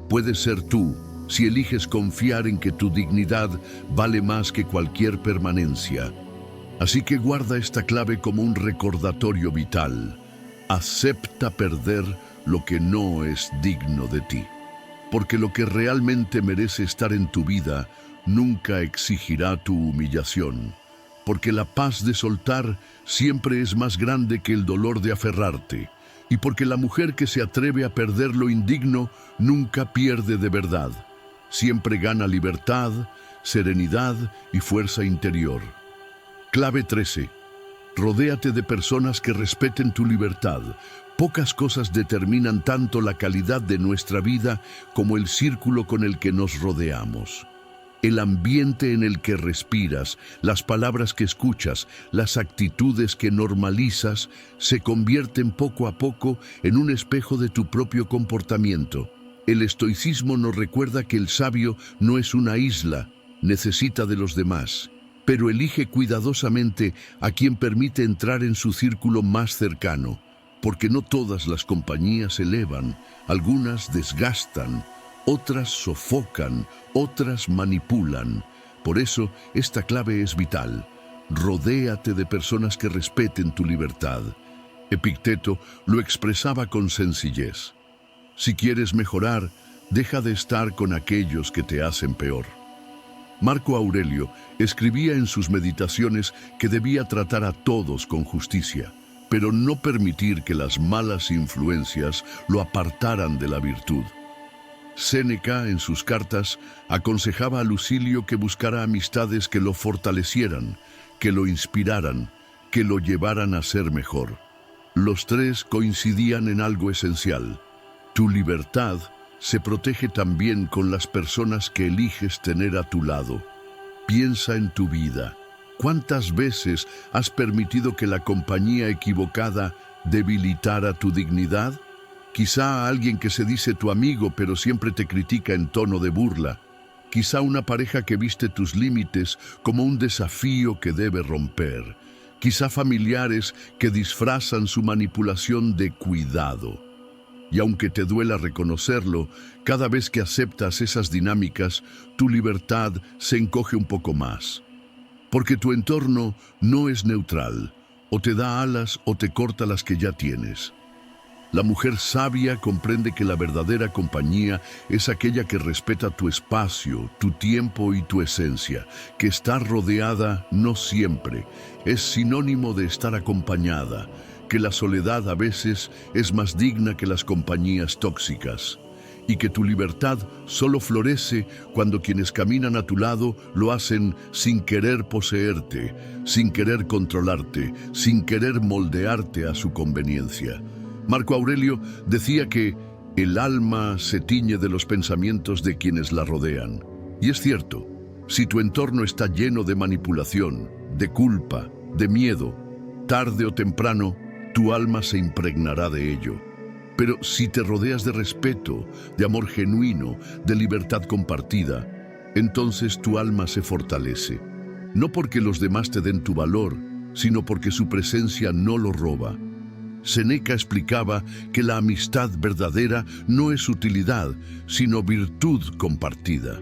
puede ser tú si eliges confiar en que tu dignidad vale más que cualquier permanencia. Así que guarda esta clave como un recordatorio vital. Acepta perder lo que no es digno de ti. Porque lo que realmente merece estar en tu vida nunca exigirá tu humillación. Porque la paz de soltar siempre es más grande que el dolor de aferrarte. Y porque la mujer que se atreve a perder lo indigno nunca pierde de verdad. Siempre gana libertad, serenidad y fuerza interior. Clave 13. Rodéate de personas que respeten tu libertad. Pocas cosas determinan tanto la calidad de nuestra vida como el círculo con el que nos rodeamos. El ambiente en el que respiras, las palabras que escuchas, las actitudes que normalizas, se convierten poco a poco en un espejo de tu propio comportamiento. El estoicismo nos recuerda que el sabio no es una isla, necesita de los demás, pero elige cuidadosamente a quien permite entrar en su círculo más cercano, porque no todas las compañías elevan, algunas desgastan, otras sofocan, otras manipulan. Por eso, esta clave es vital. Rodéate de personas que respeten tu libertad. Epicteto lo expresaba con sencillez. Si quieres mejorar, deja de estar con aquellos que te hacen peor. Marco Aurelio escribía en sus meditaciones que debía tratar a todos con justicia, pero no permitir que las malas influencias lo apartaran de la virtud. Séneca, en sus cartas, aconsejaba a Lucilio que buscara amistades que lo fortalecieran, que lo inspiraran, que lo llevaran a ser mejor. Los tres coincidían en algo esencial. Tu libertad se protege también con las personas que eliges tener a tu lado. Piensa en tu vida. ¿Cuántas veces has permitido que la compañía equivocada debilitara tu dignidad? Quizá a alguien que se dice tu amigo pero siempre te critica en tono de burla. Quizá una pareja que viste tus límites como un desafío que debe romper. Quizá familiares que disfrazan su manipulación de cuidado. Y aunque te duela reconocerlo, cada vez que aceptas esas dinámicas, tu libertad se encoge un poco más. Porque tu entorno no es neutral, o te da alas o te corta las que ya tienes. La mujer sabia comprende que la verdadera compañía es aquella que respeta tu espacio, tu tiempo y tu esencia, que estar rodeada no siempre es sinónimo de estar acompañada, que la soledad a veces es más digna que las compañías tóxicas, y que tu libertad solo florece cuando quienes caminan a tu lado lo hacen sin querer poseerte, sin querer controlarte, sin querer moldearte a su conveniencia. Marco Aurelio decía que el alma se tiñe de los pensamientos de quienes la rodean. Y es cierto, si tu entorno está lleno de manipulación, de culpa, de miedo, tarde o temprano, tu alma se impregnará de ello. Pero si te rodeas de respeto, de amor genuino, de libertad compartida, entonces tu alma se fortalece. No porque los demás te den tu valor, sino porque su presencia no lo roba. Séneca explicaba que la amistad verdadera no es utilidad, sino virtud compartida.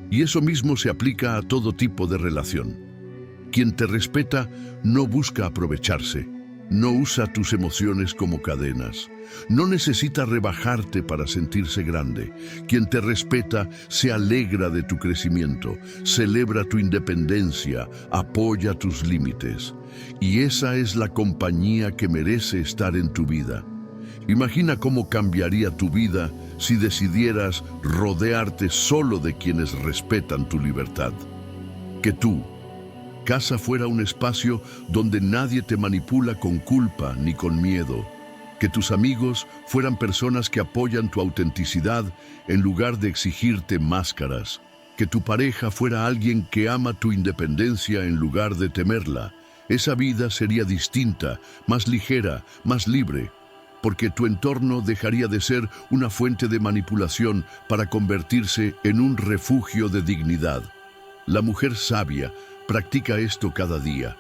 Y eso mismo se aplica a todo tipo de relación. Quien te respeta no busca aprovecharse, no usa tus emociones como cadenas, no necesita rebajarte para sentirse grande. Quien te respeta se alegra de tu crecimiento, celebra tu independencia, apoya tus límites. Y esa es la compañía que merece estar en tu vida. Imagina cómo cambiaría tu vida si decidieras rodearte solo de quienes respetan tu libertad. Que tu casa fuera un espacio donde nadie te manipula con culpa ni con miedo. Que tus amigos fueran personas que apoyan tu autenticidad en lugar de exigirte máscaras. Que tu pareja fuera alguien que ama tu independencia en lugar de temerla. Esa vida sería distinta, más ligera, más libre, porque tu entorno dejaría de ser una fuente de manipulación para convertirse en un refugio de dignidad. La mujer sabia practica esto cada día.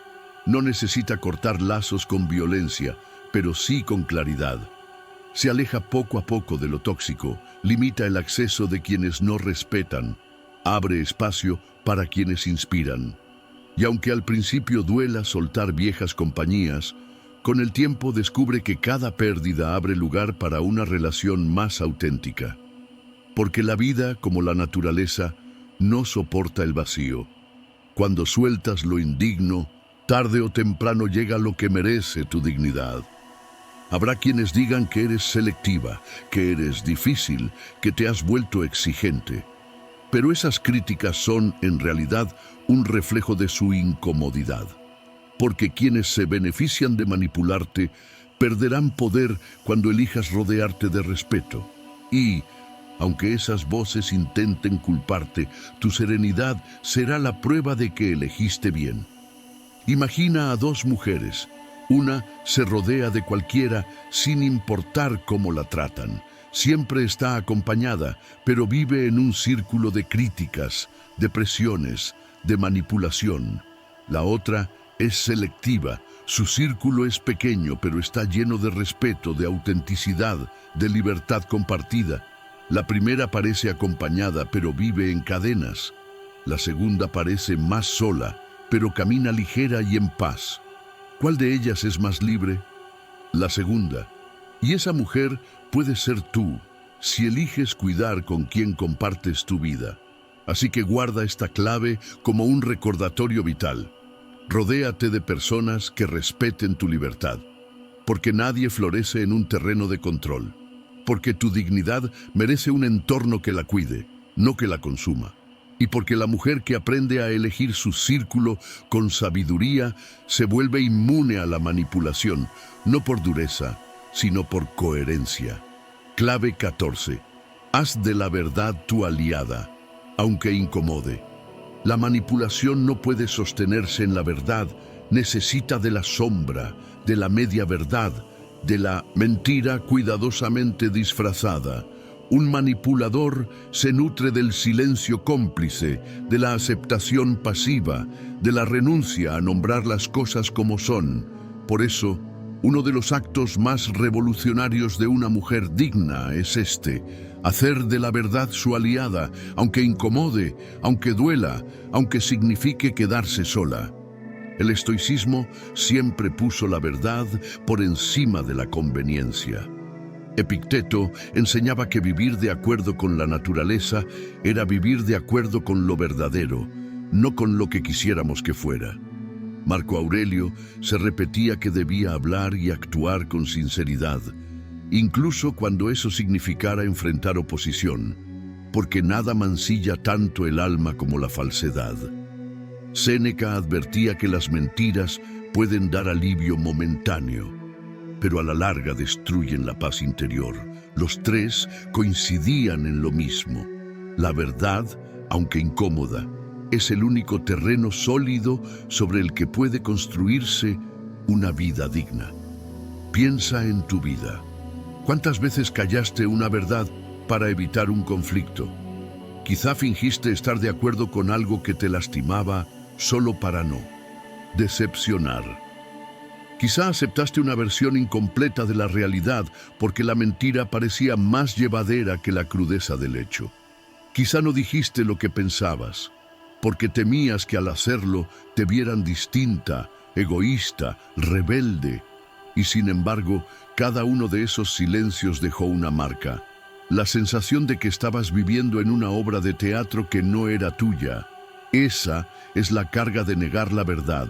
No necesita cortar lazos con violencia, pero sí con claridad. Se aleja poco a poco de lo tóxico, limita el acceso de quienes no respetan, abre espacio para quienes inspiran. Y aunque al principio duela soltar viejas compañías, con el tiempo descubre que cada pérdida abre lugar para una relación más auténtica. Porque la vida, como la naturaleza, no soporta el vacío. Cuando sueltas lo indigno, tarde o temprano llega lo que merece tu dignidad. Habrá quienes digan que eres selectiva, que eres difícil, que te has vuelto exigente. Pero esas críticas son, en realidad, un reflejo de su incomodidad. Porque quienes se benefician de manipularte perderán poder cuando elijas rodearte de respeto. Y, aunque esas voces intenten culparte, tu serenidad será la prueba de que elegiste bien. Imagina a dos mujeres. Una se rodea de cualquiera sin importar cómo la tratan. Siempre está acompañada, pero vive en un círculo de críticas, de presiones, de manipulación. La otra es selectiva. Su círculo es pequeño, pero está lleno de respeto, de autenticidad, de libertad compartida. La primera parece acompañada, pero vive en cadenas. La segunda parece más sola, pero camina ligera y en paz. ¿Cuál de ellas es más libre? La segunda. Y esa mujer puede ser tú, si eliges cuidar con quien compartes tu vida. Así que guarda esta clave como un recordatorio vital. Rodéate de personas que respeten tu libertad, porque nadie florece en un terreno de control, porque tu dignidad merece un entorno que la cuide, no que la consuma, y porque la mujer que aprende a elegir su círculo con sabiduría se vuelve inmune a la manipulación, no por dureza, sino por coherencia. Clave 14. Haz de la verdad tu aliada, aunque incomode. La manipulación no puede sostenerse en la verdad, necesita de la sombra, de la media verdad, de la mentira cuidadosamente disfrazada. Un manipulador se nutre del silencio cómplice, de la aceptación pasiva, de la renuncia a nombrar las cosas como son. Por eso, uno de los actos más revolucionarios de una mujer digna es este: hacer de la verdad su aliada, aunque incomode, aunque duela, aunque signifique quedarse sola. El estoicismo siempre puso la verdad por encima de la conveniencia. Epicteto enseñaba que vivir de acuerdo con la naturaleza era vivir de acuerdo con lo verdadero, no con lo que quisiéramos que fuera. Marco Aurelio se repetía que debía hablar y actuar con sinceridad, incluso cuando eso significara enfrentar oposición, porque nada mancilla tanto el alma como la falsedad. Séneca advertía que las mentiras pueden dar alivio momentáneo, pero a la larga destruyen la paz interior. Los tres coincidían en lo mismo. La verdad, aunque incómoda, es el único terreno sólido sobre el que puede construirse una vida digna. Piensa en tu vida. ¿Cuántas veces callaste una verdad para evitar un conflicto? Quizá fingiste estar de acuerdo con algo que te lastimaba solo para no decepcionar. Quizá aceptaste una versión incompleta de la realidad porque la mentira parecía más llevadera que la crudeza del hecho. Quizá no dijiste lo que pensabas porque temías que al hacerlo te vieran distinta, egoísta, rebelde. Y sin embargo, cada uno de esos silencios dejó una marca. La sensación de que estabas viviendo en una obra de teatro que no era tuya. Esa es la carga de negar la verdad.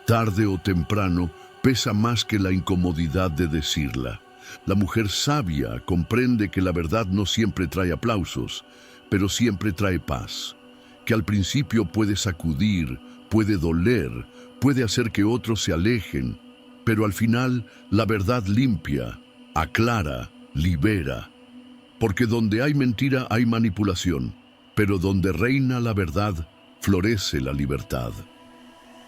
Tarde o temprano, pesa más que la incomodidad de decirla. La mujer sabia comprende que la verdad no siempre trae aplausos, pero siempre trae paz. Que al principio puede sacudir, puede doler, puede hacer que otros se alejen, pero al final la verdad limpia, aclara, libera. Porque donde hay mentira hay manipulación, pero donde reina la verdad, florece la libertad.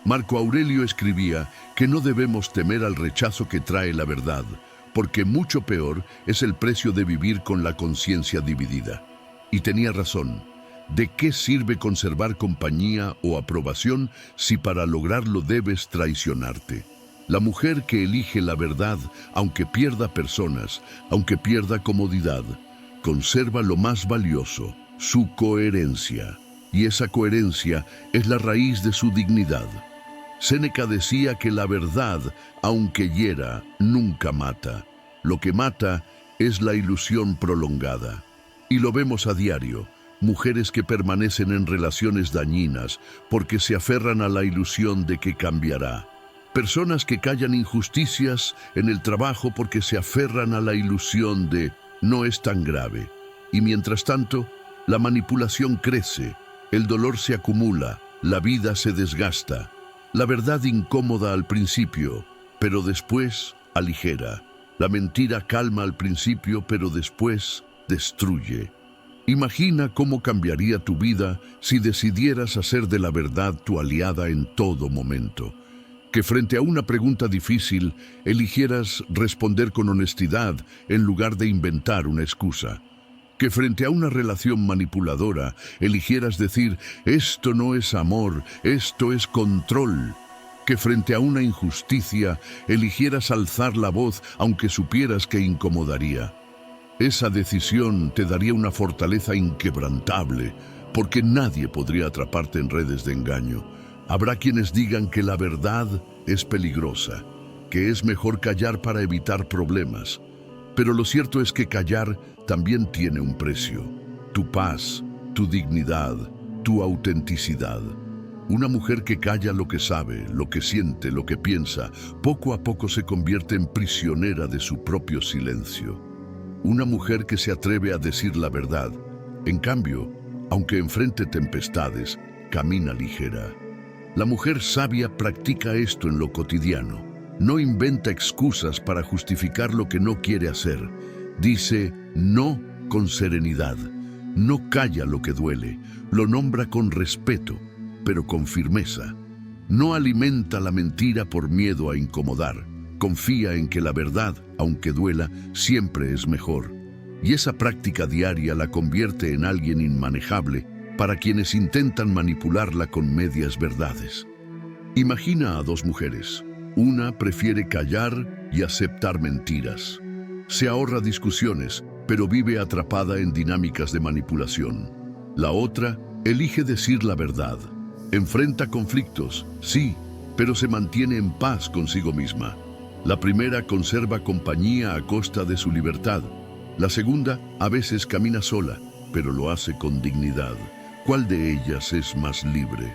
Marco Aurelio escribía que no debemos temer al rechazo que trae la verdad, porque mucho peor es el precio de vivir con la conciencia dividida. Y tenía razón. ¿De qué sirve conservar compañía o aprobación si para lograrlo debes traicionarte? La mujer que elige la verdad, aunque pierda personas, aunque pierda comodidad, conserva lo más valioso, su coherencia. Y esa coherencia es la raíz de su dignidad. Séneca decía que la verdad, aunque hiera, nunca mata. Lo que mata es la ilusión prolongada. Y lo vemos a diario. Mujeres que permanecen en relaciones dañinas porque se aferran a la ilusión de que cambiará. Personas que callan injusticias en el trabajo porque se aferran a la ilusión de no es tan grave. Y mientras tanto, la manipulación crece, el dolor se acumula, la vida se desgasta. La verdad incómoda al principio, pero después aligera. La mentira calma al principio, pero después destruye. Imagina cómo cambiaría tu vida si decidieras hacer de la verdad tu aliada en todo momento. Que frente a una pregunta difícil, eligieras responder con honestidad en lugar de inventar una excusa. Que frente a una relación manipuladora, eligieras decir, esto no es amor, esto es control. Que frente a una injusticia, eligieras alzar la voz aunque supieras que incomodaría. Esa decisión te daría una fortaleza inquebrantable, porque nadie podría atraparte en redes de engaño, Habrá quienes digan que la verdad es peligrosa, que es mejor callar para evitar problemas. Pero lo cierto es que callar también tiene un precio. Tu paz, tu dignidad, tu autenticidad. Una mujer que calla lo que sabe, lo que siente, lo que piensa, poco a poco se convierte en prisionera de su propio silencio. Una mujer que se atreve a decir la verdad, en cambio, aunque enfrente tempestades, camina ligera. La mujer sabia practica esto en lo cotidiano. No inventa excusas para justificar lo que no quiere hacer. Dice no con serenidad. No calla lo que duele. Lo nombra con respeto, pero con firmeza. No alimenta la mentira por miedo a incomodar. Confía en que la verdad, aunque duela, siempre es mejor. Y esa práctica diaria la convierte en alguien inmanejable para quienes intentan manipularla con medias verdades. Imagina a dos mujeres. Una prefiere callar y aceptar mentiras. Se ahorra discusiones, pero vive atrapada en dinámicas de manipulación. La otra elige decir la verdad. Enfrenta conflictos, sí, pero se mantiene en paz consigo misma. La primera conserva compañía a costa de su libertad. La segunda a veces camina sola, pero lo hace con dignidad. ¿Cuál de ellas es más libre?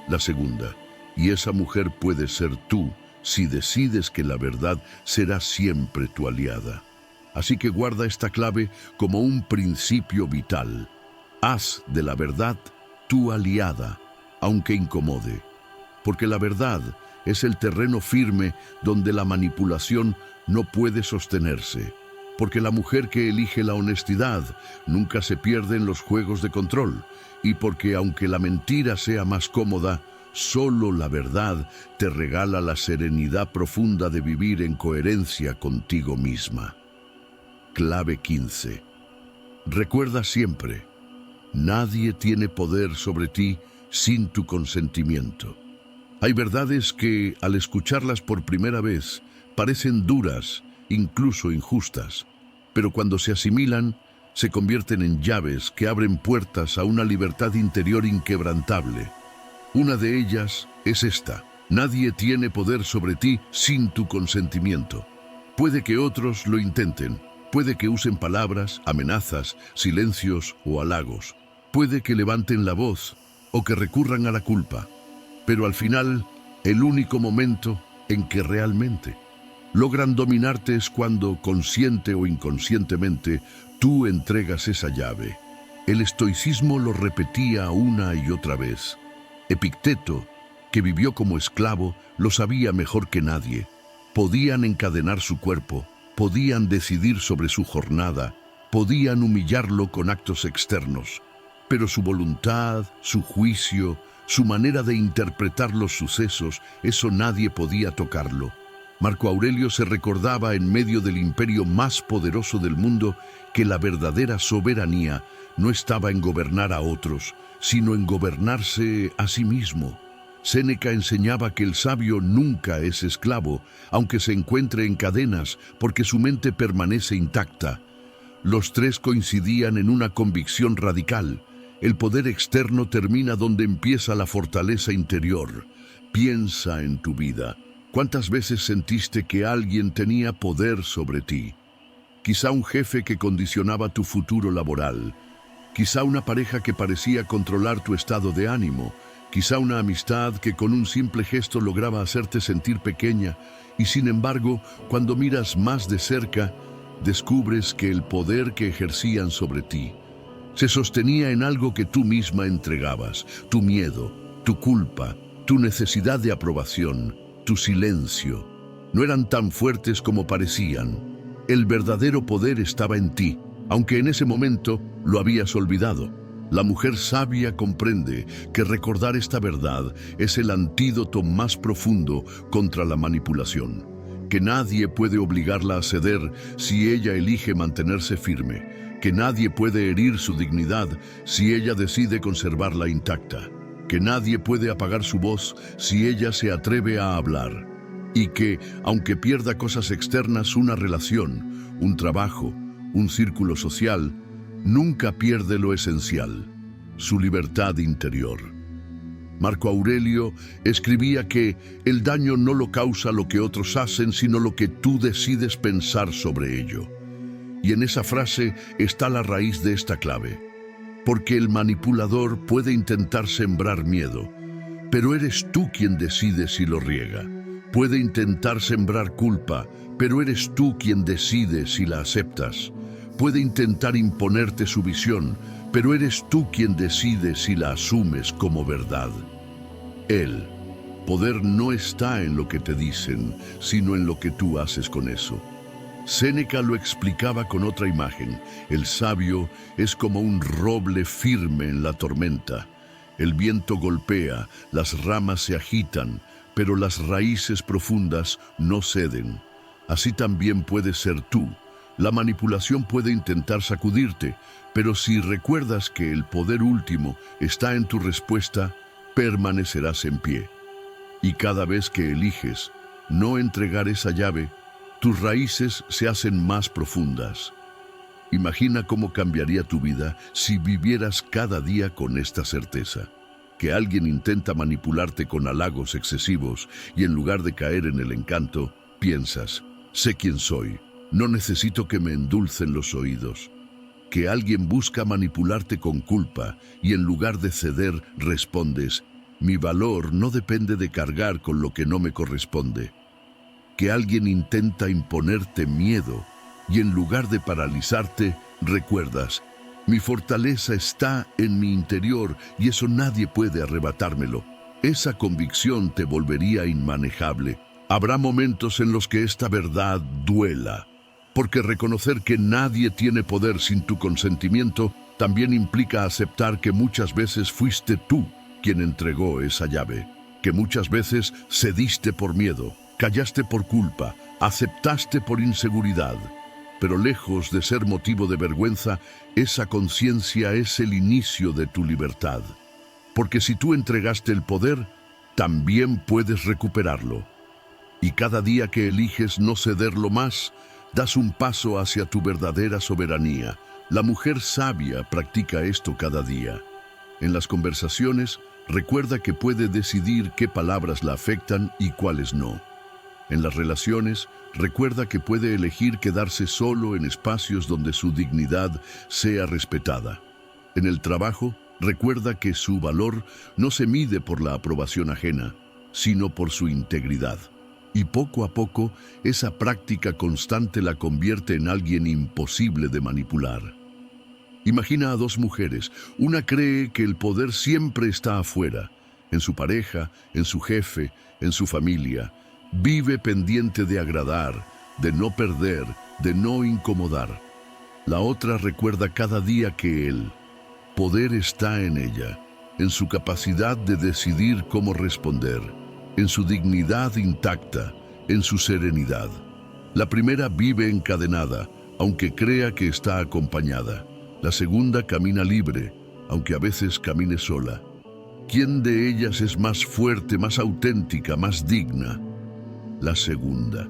La segunda. Y esa mujer puede ser tú, si decides que la verdad será siempre tu aliada. Así que guarda esta clave como un principio vital. Haz de la verdad tu aliada, aunque incomode. Porque la verdad es el terreno firme donde la manipulación no puede sostenerse. Porque la mujer que elige la honestidad nunca se pierde en los juegos de control. Y porque aunque la mentira sea más cómoda, solo la verdad te regala la serenidad profunda de vivir en coherencia contigo misma. Clave 15. Recuerda siempre, nadie tiene poder sobre ti sin tu consentimiento. Hay verdades que, al escucharlas por primera vez, parecen duras, incluso injustas, pero cuando se asimilan, se convierten en llaves que abren puertas a una libertad interior inquebrantable. Una de ellas es esta: nadie tiene poder sobre ti sin tu consentimiento. Puede que otros lo intenten, puede que usen palabras, amenazas, silencios o halagos. Puede que levanten la voz o que recurran a la culpa. Pero al final, el único momento en que realmente logran dominarte es cuando, consciente o inconscientemente, tú entregas esa llave. El estoicismo lo repetía una y otra vez. Epicteto, que vivió como esclavo, lo sabía mejor que nadie. Podían encadenar su cuerpo, podían decidir sobre su jornada, podían humillarlo con actos externos, pero su voluntad, su juicio, su manera de interpretar los sucesos, eso nadie podía tocarlo. Marco Aurelio se recordaba en medio del imperio más poderoso del mundo que la verdadera soberanía no estaba en gobernar a otros, sino en gobernarse a sí mismo. Séneca enseñaba que el sabio nunca es esclavo, aunque se encuentre en cadenas, porque su mente permanece intacta. Los tres coincidían en una convicción radical: el poder externo termina donde empieza la fortaleza interior. Piensa en tu vida. ¿Cuántas veces sentiste que alguien tenía poder sobre ti? Quizá un jefe que condicionaba tu futuro laboral. Quizá una pareja que parecía controlar tu estado de ánimo. Quizá una amistad que con un simple gesto lograba hacerte sentir pequeña. Y sin embargo, cuando miras más de cerca, descubres que el poder que ejercían sobre ti se sostenía en algo que tú misma entregabas: tu miedo, tu culpa, tu necesidad de aprobación, tu silencio. No eran tan fuertes como parecían. El verdadero poder estaba en ti, aunque en ese momento lo habías olvidado. La mujer sabia comprende que recordar esta verdad es el antídoto más profundo contra la manipulación, que nadie puede obligarla a ceder si ella elige mantenerse firme, que nadie puede herir su dignidad si ella decide conservarla intacta, que nadie puede apagar su voz si ella se atreve a hablar, y que, aunque pierda cosas externas, una relación, un trabajo, un círculo social, nunca pierde lo esencial: su libertad interior. Marco Aurelio escribía que el daño no lo causa lo que otros hacen, sino lo que tú decides pensar sobre ello. Y en esa frase está la raíz de esta clave. Porque el manipulador puede intentar sembrar miedo, pero eres tú quien decide si lo riega. Puede intentar sembrar culpa, pero eres tú quien decide si la aceptas. Puede intentar imponerte su visión, pero eres tú quien decide si la asumes como verdad. El poder no está en lo que te dicen, sino en lo que tú haces con eso. Séneca lo explicaba con otra imagen. El sabio es como un roble firme en la tormenta. El viento golpea, las ramas se agitan, pero las raíces profundas no ceden. Así también puedes ser tú. La manipulación puede intentar sacudirte, pero si recuerdas que el poder último está en tu respuesta, permanecerás en pie. Y cada vez que eliges no entregar esa llave, tus raíces se hacen más profundas. Imagina cómo cambiaría tu vida si vivieras cada día con esta certeza. Que alguien intenta manipularte con halagos excesivos y en lugar de caer en el encanto, piensas, sé quién soy, no necesito que me endulcen los oídos. Que alguien busca manipularte con culpa y en lugar de ceder, respondes, mi valor no depende de cargar con lo que no me corresponde. Que alguien intenta imponerte miedo y en lugar de paralizarte, recuerdas, mi fortaleza está en mi interior y eso nadie puede arrebatármelo. Esa convicción te volvería inmanejable. Habrá momentos en los que esta verdad duela, porque reconocer que nadie tiene poder sin tu consentimiento también implica aceptar que muchas veces fuiste tú quien entregó esa llave, que muchas veces cediste por miedo. Callaste por culpa, aceptaste por inseguridad, pero lejos de ser motivo de vergüenza, esa conciencia es el inicio de tu libertad. Porque si tú entregaste el poder, también puedes recuperarlo. Y cada día que eliges no cederlo más, das un paso hacia tu verdadera soberanía. La mujer sabia practica esto cada día. En las conversaciones, recuerda que puede decidir qué palabras la afectan y cuáles no. En las relaciones, recuerda que puede elegir quedarse solo en espacios donde su dignidad sea respetada. En el trabajo, recuerda que su valor no se mide por la aprobación ajena, sino por su integridad. Y poco a poco, esa práctica constante la convierte en alguien imposible de manipular. Imagina a dos mujeres. Una cree que el poder siempre está afuera, en su pareja, en su jefe, en su familia. Vive pendiente de agradar, de no perder, de no incomodar. La otra recuerda cada día que el poder está en ella, en su capacidad de decidir cómo responder, en su dignidad intacta, en su serenidad. La primera vive encadenada, aunque crea que está acompañada. La segunda camina libre, aunque a veces camine sola. ¿Quién de ellas es más fuerte, más auténtica, más digna? La segunda.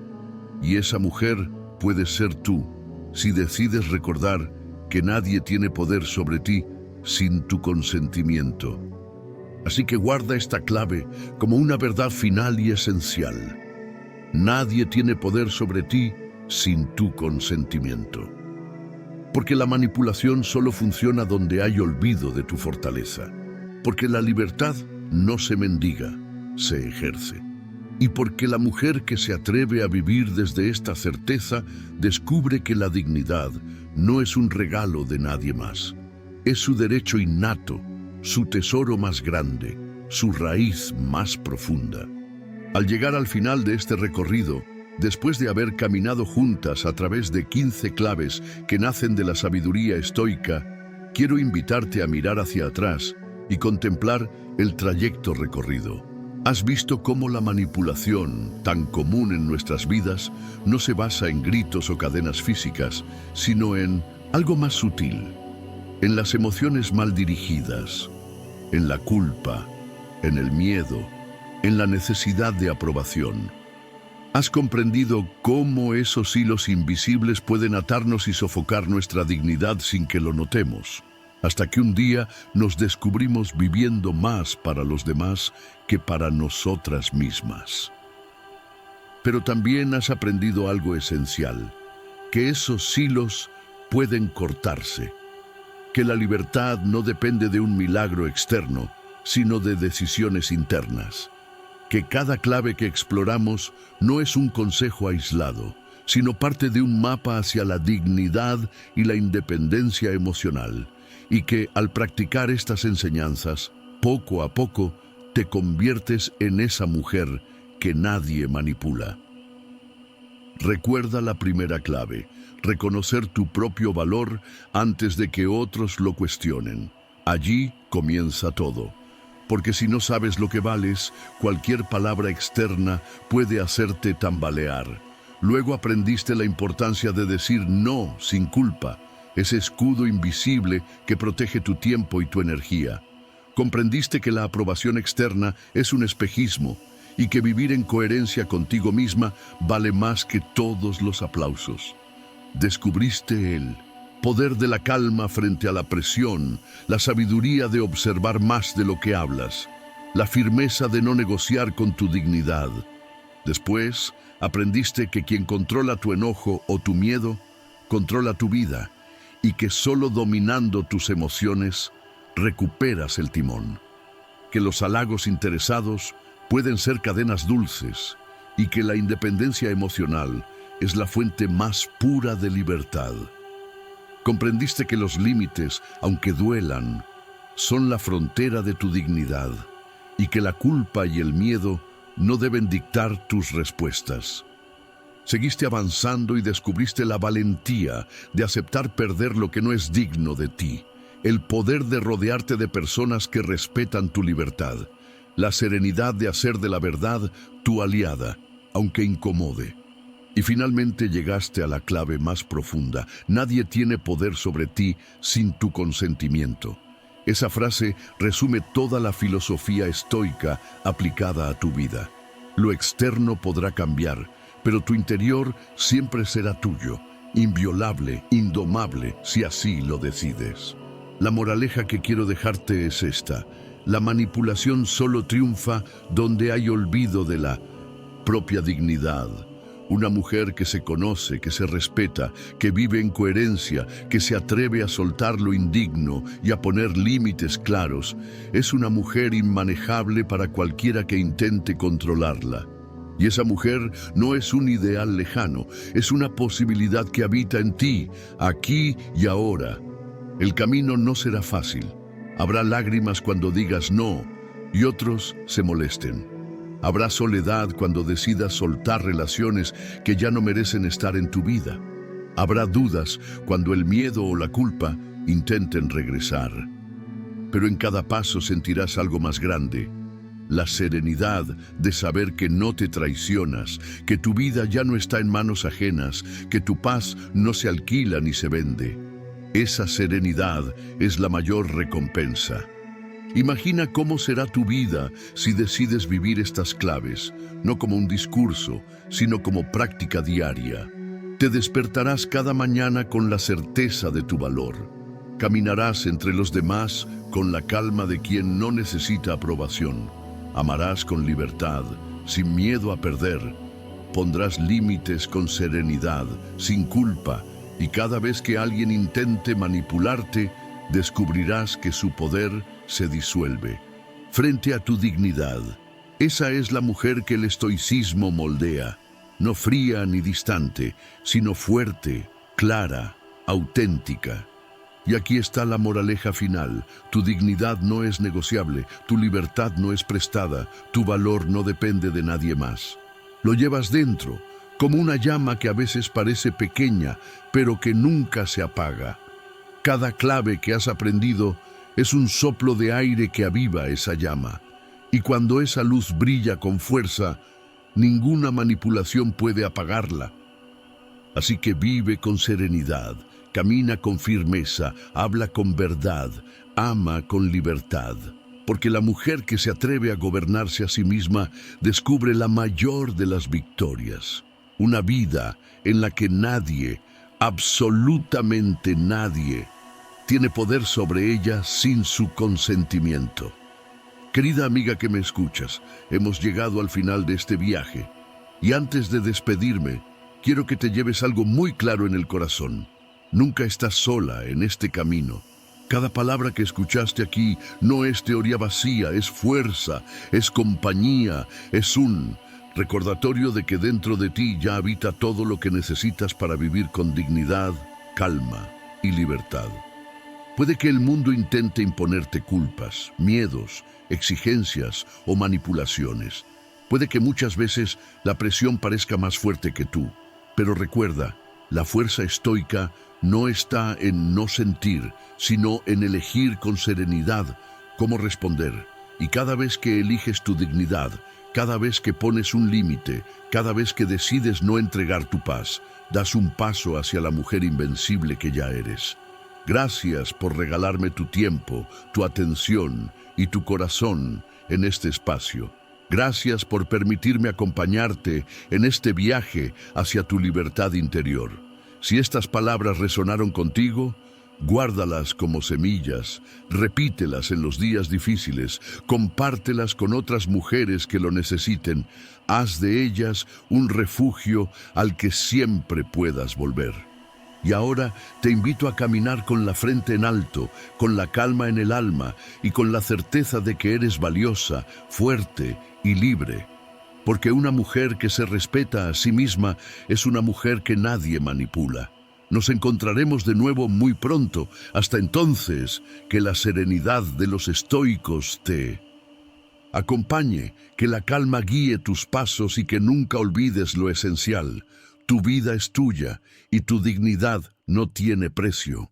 Y esa mujer puede ser tú, si decides recordar que nadie tiene poder sobre ti sin tu consentimiento. Así que guarda esta clave como una verdad final y esencial. Nadie tiene poder sobre ti sin tu consentimiento. Porque la manipulación solo funciona donde hay olvido de tu fortaleza. Porque la libertad no se mendiga, se ejerce. Y porque la mujer que se atreve a vivir desde esta certeza descubre que la dignidad no es un regalo de nadie más. Es su derecho innato, su tesoro más grande, su raíz más profunda. Al llegar al final de este recorrido, después de haber caminado juntas a través de 15 claves que nacen de la sabiduría estoica, quiero invitarte a mirar hacia atrás y contemplar el trayecto recorrido. ¿Has visto cómo la manipulación, tan común en nuestras vidas, no se basa en gritos o cadenas físicas, sino en algo más sutil? En las emociones mal dirigidas, en la culpa, en el miedo, en la necesidad de aprobación. ¿Has comprendido cómo esos hilos invisibles pueden atarnos y sofocar nuestra dignidad sin que lo notemos? hasta que un día nos descubrimos viviendo más para los demás que para nosotras mismas. Pero también has aprendido algo esencial, que esos hilos pueden cortarse, que la libertad no depende de un milagro externo, sino de decisiones internas, que cada clave que exploramos no es un consejo aislado, sino parte de un mapa hacia la dignidad y la independencia emocional, y que al practicar estas enseñanzas, poco a poco te conviertes en esa mujer que nadie manipula. Recuerda la primera clave: reconocer tu propio valor antes de que otros lo cuestionen. Allí comienza todo. Porque si no sabes lo que vales, cualquier palabra externa puede hacerte tambalear. Luego aprendiste la importancia de decir no sin culpa, ese escudo invisible que protege tu tiempo y tu energía. Comprendiste que la aprobación externa es un espejismo y que vivir en coherencia contigo misma vale más que todos los aplausos. Descubriste el poder de la calma frente a la presión, la sabiduría de observar más de lo que hablas, la firmeza de no negociar con tu dignidad. Después, aprendiste que quien controla tu enojo o tu miedo, controla tu vida, y que solo dominando tus emociones recuperas el timón. Que los halagos interesados pueden ser cadenas dulces, y que la independencia emocional es la fuente más pura de libertad. Comprendiste que los límites, aunque duelan, son la frontera de tu dignidad, y que la culpa y el miedo no deben dictar tus respuestas. Seguiste avanzando y descubriste la valentía de aceptar perder lo que no es digno de ti, el poder de rodearte de personas que respetan tu libertad, la serenidad de hacer de la verdad tu aliada, aunque incomode. Y finalmente llegaste a la clave más profunda: nadie tiene poder sobre ti sin tu consentimiento. Esa frase resume toda la filosofía estoica aplicada a tu vida. Lo externo podrá cambiar, pero tu interior siempre será tuyo, inviolable, indomable, si así lo decides. La moraleja que quiero dejarte es esta: la manipulación solo triunfa donde hay olvido de la propia dignidad. Una mujer que se conoce, que se respeta, que vive en coherencia, que se atreve a soltar lo indigno y a poner límites claros, es una mujer inmanejable para cualquiera que intente controlarla. Y esa mujer no es un ideal lejano, es una posibilidad que habita en ti, aquí y ahora. El camino no será fácil. Habrá lágrimas cuando digas no y otros se molesten. Habrá soledad cuando decidas soltar relaciones que ya no merecen estar en tu vida. Habrá dudas cuando el miedo o la culpa intenten regresar. Pero en cada paso sentirás algo más grande: la serenidad de saber que no te traicionas, que tu vida ya no está en manos ajenas, que tu paz no se alquila ni se vende. Esa serenidad es la mayor recompensa. Imagina cómo será tu vida si decides vivir estas claves, no como un discurso, sino como práctica diaria. Te despertarás cada mañana con la certeza de tu valor. Caminarás entre los demás con la calma de quien no necesita aprobación. Amarás con libertad, sin miedo a perder. Pondrás límites con serenidad, sin culpa, y cada vez que alguien intente manipularte, descubrirás que su poder se disuelve frente a tu dignidad. Esa es la mujer que el estoicismo moldea, no fría ni distante, sino fuerte, clara, auténtica. Y aquí está la moraleja final: tu dignidad no es negociable, tu libertad no es prestada, tu valor no depende de nadie más. Lo llevas dentro, como una llama que a veces parece pequeña, pero que nunca se apaga. Cada clave que has aprendido es un soplo de aire que aviva esa llama. Y cuando esa luz brilla con fuerza, ninguna manipulación puede apagarla. Así que vive con serenidad, camina con firmeza, habla con verdad, ama con libertad. Porque la mujer que se atreve a gobernarse a sí misma descubre la mayor de las victorias. Una vida en la que nadie, absolutamente nadie, tiene poder sobre ella sin su consentimiento. Querida amiga que me escuchas, hemos llegado al final de este viaje. Y antes de despedirme, quiero que te lleves algo muy claro en el corazón. Nunca estás sola en este camino. Cada palabra que escuchaste aquí no es teoría vacía, es fuerza, es compañía, es un recordatorio de que dentro de ti ya habita todo lo que necesitas para vivir con dignidad, calma y libertad. Puede que el mundo intente imponerte culpas, miedos, exigencias o manipulaciones. Puede que muchas veces la presión parezca más fuerte que tú, pero recuerda, la fuerza estoica no está en no sentir, sino en elegir con serenidad cómo responder. Y cada vez que eliges tu dignidad, cada vez que pones un límite, cada vez que decides no entregar tu paz, das un paso hacia la mujer invencible que ya eres. Gracias por regalarme tu tiempo, tu atención y tu corazón en este espacio. Gracias por permitirme acompañarte en este viaje hacia tu libertad interior. Si estas palabras resonaron contigo, guárdalas como semillas, repítelas en los días difíciles, compártelas con otras mujeres que lo necesiten. Haz de ellas un refugio al que siempre puedas volver. Y ahora te invito a caminar con la frente en alto, con la calma en el alma y con la certeza de que eres valiosa, fuerte y libre. Porque una mujer que se respeta a sí misma es una mujer que nadie manipula. Nos encontraremos de nuevo muy pronto. Hasta entonces, que la serenidad de los estoicos te acompañe, que la calma guíe tus pasos y que nunca olvides lo esencial. Tu vida es tuya y tu dignidad no tiene precio.